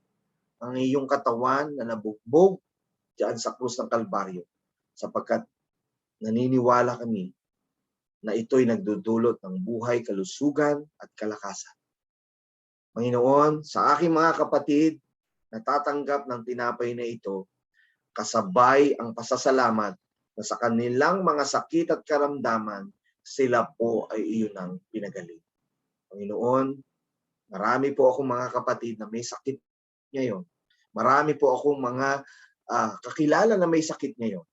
ang iyong katawan na nabugbog diyan sa krus ng Kalbaryo, sapagkat naniniwala kami na ito'y nagdudulot ng buhay, kalusugan, at kalakasan. Panginoon, sa aking mga kapatid na tatanggap ng tinapay na ito, kasabay ang pasasalamat na sa kanilang mga sakit at karamdaman, sila po ay iyon ang pinagaling. Panginoon, marami po akong mga kapatid na may sakit ngayon. Marami po akong mga kakilala na may sakit ngayon.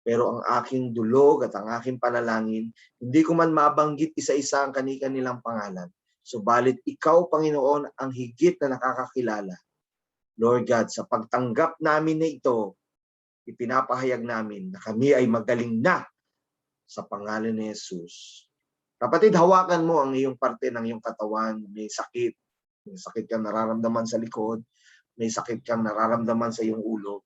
Pero ang aking dulog at ang aking panalangin, hindi ko man mabanggit isa-isa ang kanilang pangalan. Subalit ikaw, Panginoon, ang higit na nakakakilala. Lord God, sa pagtanggap namin na ito, ipinapahayag namin na kami ay magaling na sa pangalan ni Jesus. Kapatid, hawakan mo ang iyong parte ng iyong katawan. May sakit. May sakit kang nararamdaman sa likod. May sakit kang nararamdaman sa iyong ulo.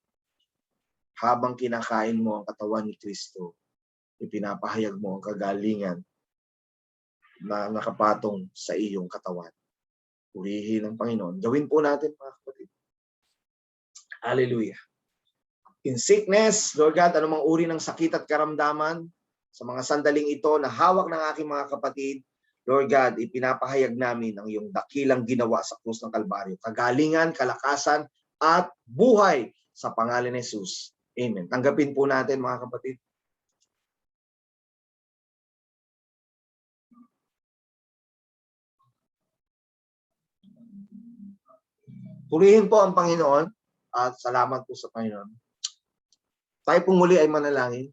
Habang kinakain mo ang katawan ni Kristo, ipinapahayag mo ang kagalingan na nakapatong sa iyong katawan. Purihin ng Panginoon. Gawin po natin, mga kapatid. Hallelujah. In sickness, Lord God, anumang uri ng sakit at karamdaman, sa mga sandaling ito na hawak ng aking mga kapatid, Lord God, ipinapahayag namin ang iyong dakilang ginawa sa krus ng Kalbaryo. Kagalingan, kalakasan, at buhay sa pangalan ni Jesus. Amen. Tanggapin po natin, mga kapatid. Purihin po ang Panginoon at salamat po sa Panginoon. Tayo pong muli ay manalangin.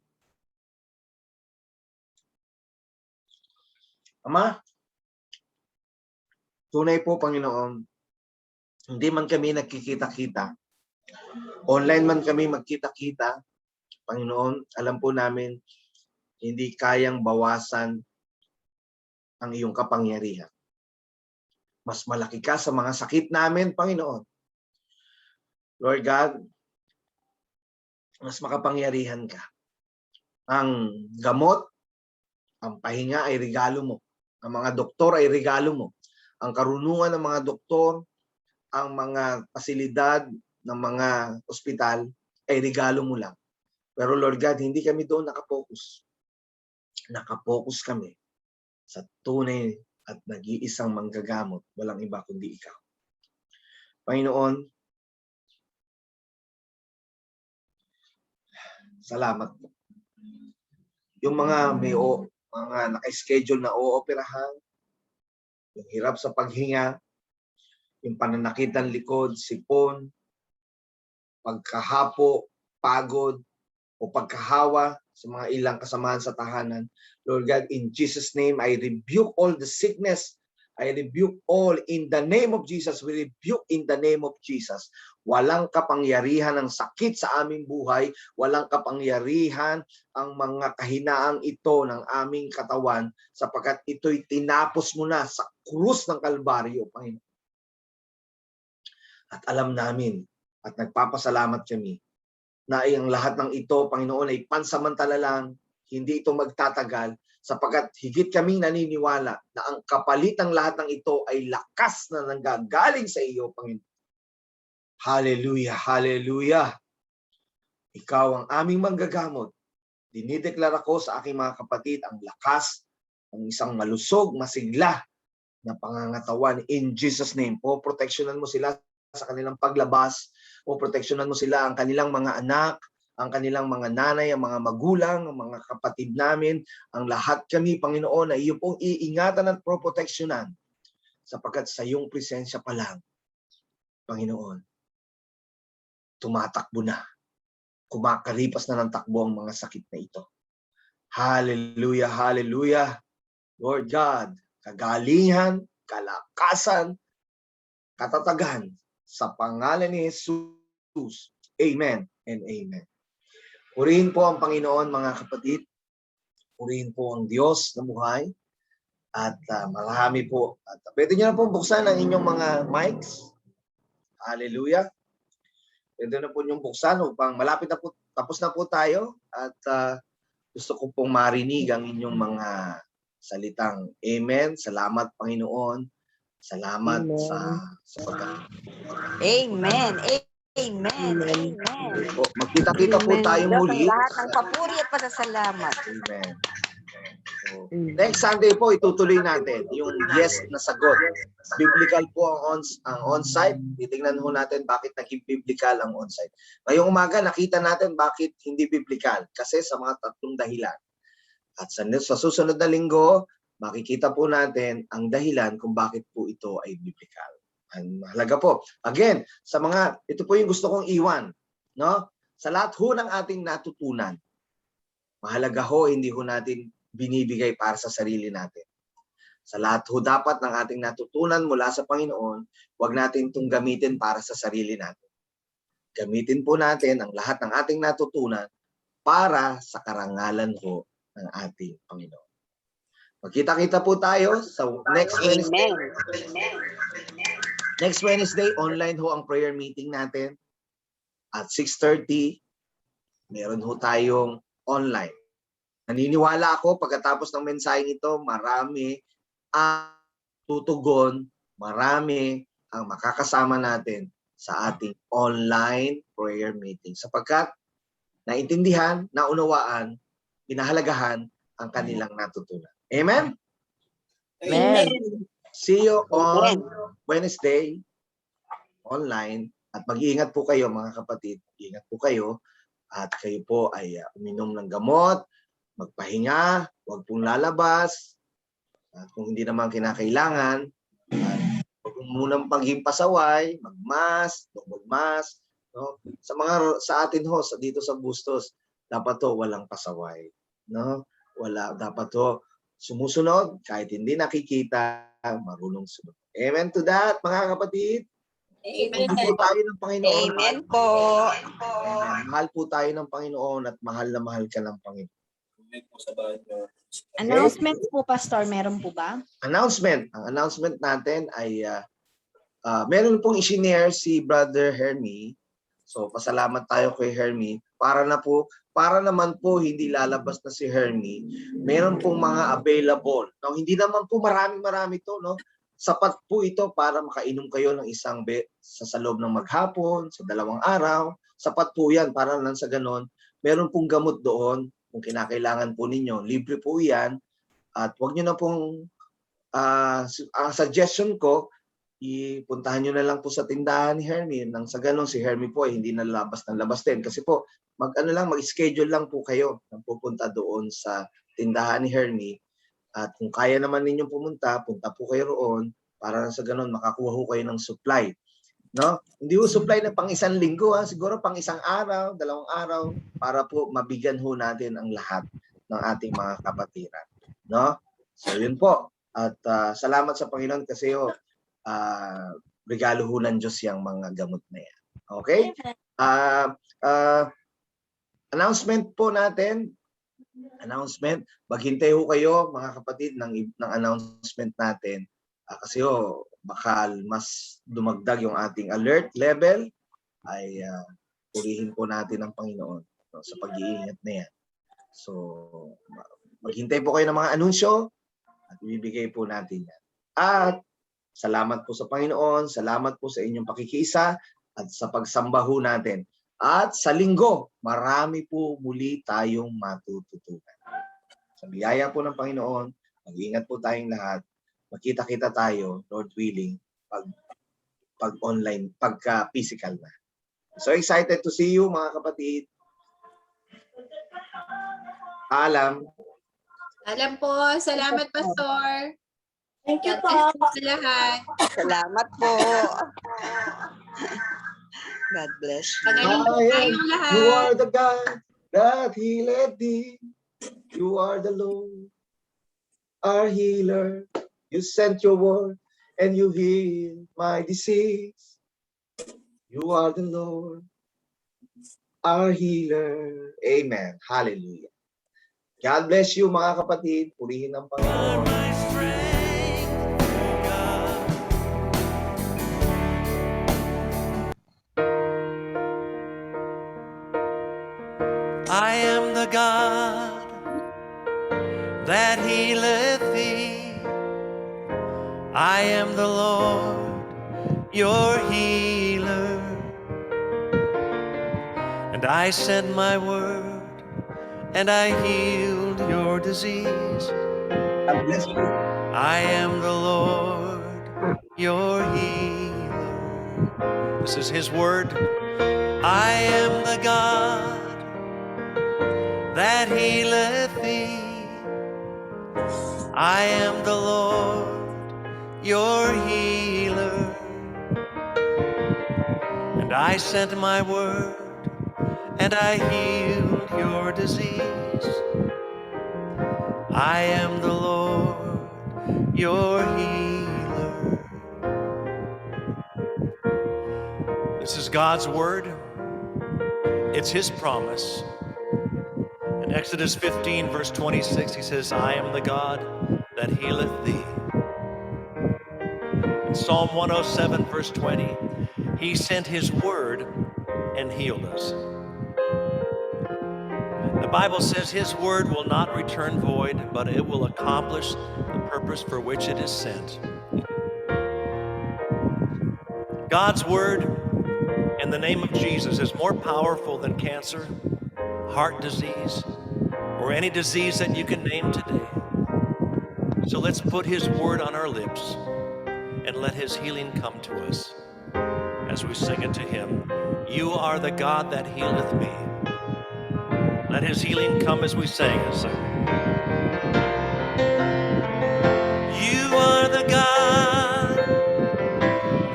Ama, tunay po, Panginoon, hindi man kami nagkikita-kita. Online man kami magkita-kita, Panginoon, alam po namin, hindi kayang bawasan ang iyong kapangyarihan. Mas malaki ka sa mga sakit namin, Panginoon. Lord God, mas makapangyarihan ka. Ang gamot, ang pahinga ay regalo mo. Ang mga doktor ay regalo mo. Ang karunungan ng mga doktor, ang mga pasilidad ng mga ospital ay regalo mo lang. Pero Lord God, hindi kami doon nakapokus. Nakapokus kami sa tunay at nag-iisang manggagamot. Walang iba kundi ikaw. Panginoon, salamat po. Yung mga mga naka-schedule na ooperahan, yung hirap sa paghinga, yung pananakit ng likod, sipon, pagkahapo, pagod, o pagkahawa sa mga ilang kasamahan sa tahanan. Lord God, in Jesus' name, I rebuke all the sickness. I rebuke all in the name of Jesus. We rebuke in the name of Jesus. Walang kapangyarihan ng sakit sa aming buhay. Walang kapangyarihan ang mga kahinaang ito ng aming katawan sapagkat ito'y tinapos mo na sa krus ng Kalbaryo, Panginoon. At alam namin at nagpapasalamat kami na ang lahat ng ito, Panginoon, ay pansamantala lang, hindi ito magtatagal, sapagkat higit kaming naniniwala na ang kapalit ng lahat ng ito ay lakas na nanggagaling sa iyo, Panginoon. Hallelujah, hallelujah. Ikaw ang aming manggagamot. Dinideklara ko sa aking mga kapatid ang lakas ng isang malusog, masigla na pangangatawan in Jesus' name. O proteksyonan mo sila sa kanilang paglabas, o proteksyonan mo sila, ang kanilang mga anak, ang kanilang mga nanay, ang mga magulang, ang mga kapatid namin, ang lahat kami, Panginoon, na iyo pong iingatan at proteksyonan sapagkat sa iyong presensya pa lang, Panginoon, tumatakbo na, kumakaripas na ng takbo ang mga sakit na ito. Hallelujah, hallelujah. Lord God, kagalingan, kalakasan, katatagan, sa pangalan ni Jesus. Amen and amen. Purihin po ang Panginoon, mga kapatid. Purihin po ang Diyos na buhay. At marami po. At pwede nyo na po buksan ang inyong mga mics. Hallelujah. Pwede na po nyong buksan upang malapit na po, tapos na po tayo. At gusto ko pong marinig ang inyong mga salitang amen. Salamat, Panginoon. Salamat sa pagkakas. Amen. Amen. Amen. Magkita-kita po tayo muli. Lahat ng papuri at pasasalamat. Amen. So, next Sunday po, itutuloy natin yung yes na sagot. Biblical po ang on-site. Titingnan ho natin bakit naging biblical ang on-site. Ngayong umaga, nakita natin bakit hindi biblical. Kasi sa mga tatlong dahilan. At sa susunod na linggo, makikita po natin ang dahilan kung bakit po ito ay biblical. Ang mahalaga po. Again, ito po yung gusto kong iwan. No? Sa lahat ho ng ating natutunan, mahalaga ho, hindi ho natin binibigay para sa sarili natin. Sa lahat ho dapat ng ating natutunan mula sa Panginoon, huwag natin itong gamitin para sa sarili natin. Gamitin po natin ang lahat ng ating natutunan para sa karangalan ho ng ating Panginoon. Magkita-kita po tayo sa next Wednesday. Next Wednesday, online ho ang prayer meeting natin. At 6:30, meron ho tayong online. Naniniwala ako, pagkatapos ng mensaheng ito, marami ang tutugon, marami ang makakasama natin sa ating online prayer meeting. Sapagkat naintindihan, naunawaan, pinahalagahan ang kanilang natutunan. Amen? Amen. See you on Wednesday online. At mag-iingat po kayo, mga kapatid. Ingat po kayo. At kayo po ay uminom ng gamot, magpahinga, huwag pong lalabas. At kung hindi naman kinakailangan, huwag munang paghimpasaway, mag-mask, double mask. No? Sa atin ho, dito sa Bustos, dapat to walang pasaway. No? Dapat to sumusunod, kahit hindi nakikita, marunong sunod. Amen to that, mga kapatid. Amen. Mahal po tayo ng Panginoon. Amen po. Amen. Mahal po tayo ng Panginoon at mahal na mahal ka ng Panginoon. Announcements po, Pastor, meron po ba? Announcement. Ang announcement natin ay meron pong i-share si Brother Hermie So pasalamat tayo kay Hermie para naman po hindi lalabas na si Hermie. Meron pong mga available. No, hindi naman po marami to, no. Sapat po ito para makainom kayo ng isang sa loob ng maghapon, sa 2 araw. Sapat po 'yan para lang sa ganon. Meron pong gamot doon kung kinakailangan po ninyo. Libre po 'yan. At wag niyo na pong ang suggestion ko, ipuntahan nyo na lang po sa tindahan ni Hermie. Nang sa ganun, si Hermie po ay hindi na labas ng labas din. Kasi po, mag-schedule lang po kayo nang pupunta doon sa tindahan ni Hermie. At kung kaya naman ninyong pumunta, punta po kayo roon para sa ganun, makakuha ho kayo ng supply. No? Hindi ho supply na pang 1 linggo, siguro pang 1 araw, 2 araw, para po mabigyan ho natin ang lahat ng ating mga kapatiran. No? So yun po. At salamat sa Panginoon kasi regalo ho ng Diyos yung mga gamot na yan. Okay? Announcement po natin. Maghintay ho kayo mga kapatid ng announcement natin. Kasi baka mas dumagdag yung ating alert level ay purihin po natin ang Panginoon sa pag-iingat na yan. So, maghintay po kayo ng mga anunsyo at ibibigay po natin yan. At salamat po sa Panginoon, salamat po sa inyong pakikiisa at sa pagsamba ho natin. At sa linggo, marami po muli tayong matututunan. Sa biyaya po ng Panginoon, mag-ingat po tayong lahat. Magkita-kita tayo, Lord willing, pag online, pagka physical na. So excited to see you mga kapatid. Alam. Alam po. Salamat, Pastor. Thank you po. Sa lahat. Salamat po. God bless you. Magaling po tayong lahat. You are the God that healed thee. You are the Lord, our healer. You sent your word and you healed my disease. You are the Lord, our healer. Amen. Hallelujah. God bless you mga kapatid. Purihin ang Panginoon. I am the God that healeth thee. I am the Lord, your healer. And I sent my word, and I healed your disease. God bless you. I am the Lord, your healer. This is his word. I am the God that healeth thee. I am the Lord, your healer. And I sent my word, and I healed your disease. I am the Lord, your healer. This is God's word. It's his promise. In Exodus 15, verse 26, he says, I am the God that healeth thee. In Psalm 107, verse 20, he sent his word and healed us. The Bible says his word will not return void, but it will accomplish the purpose for which it is sent. God's word in the name of Jesus is more powerful than cancer, heart disease, or any disease that you can name today. So let's put his word on our lips and let his healing come to us as we sing it to him. You are the God that healeth me. Let his healing come as we sing it. You are the God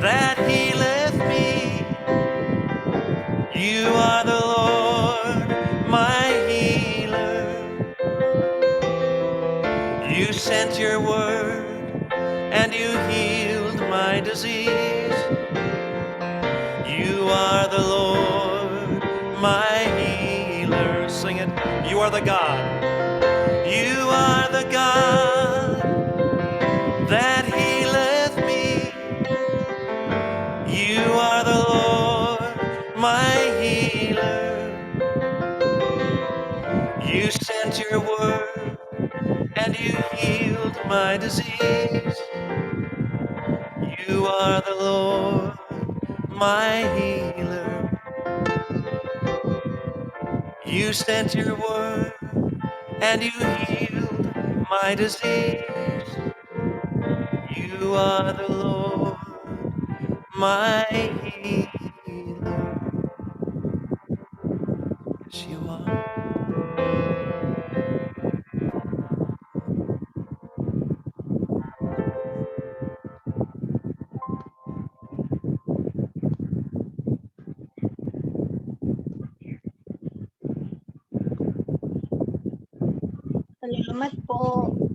that healeth me. You are the Lord, my healer. You sent your word and you healed my disease. You are the Lord, my healer. Sing it. You are the God. You are the God that healeth me. You are the Lord, my word and you healed my disease. You are the Lord, my healer. You sent your word and you healed my disease. You are the Lord, my healer. Yes, you are. Salamat po.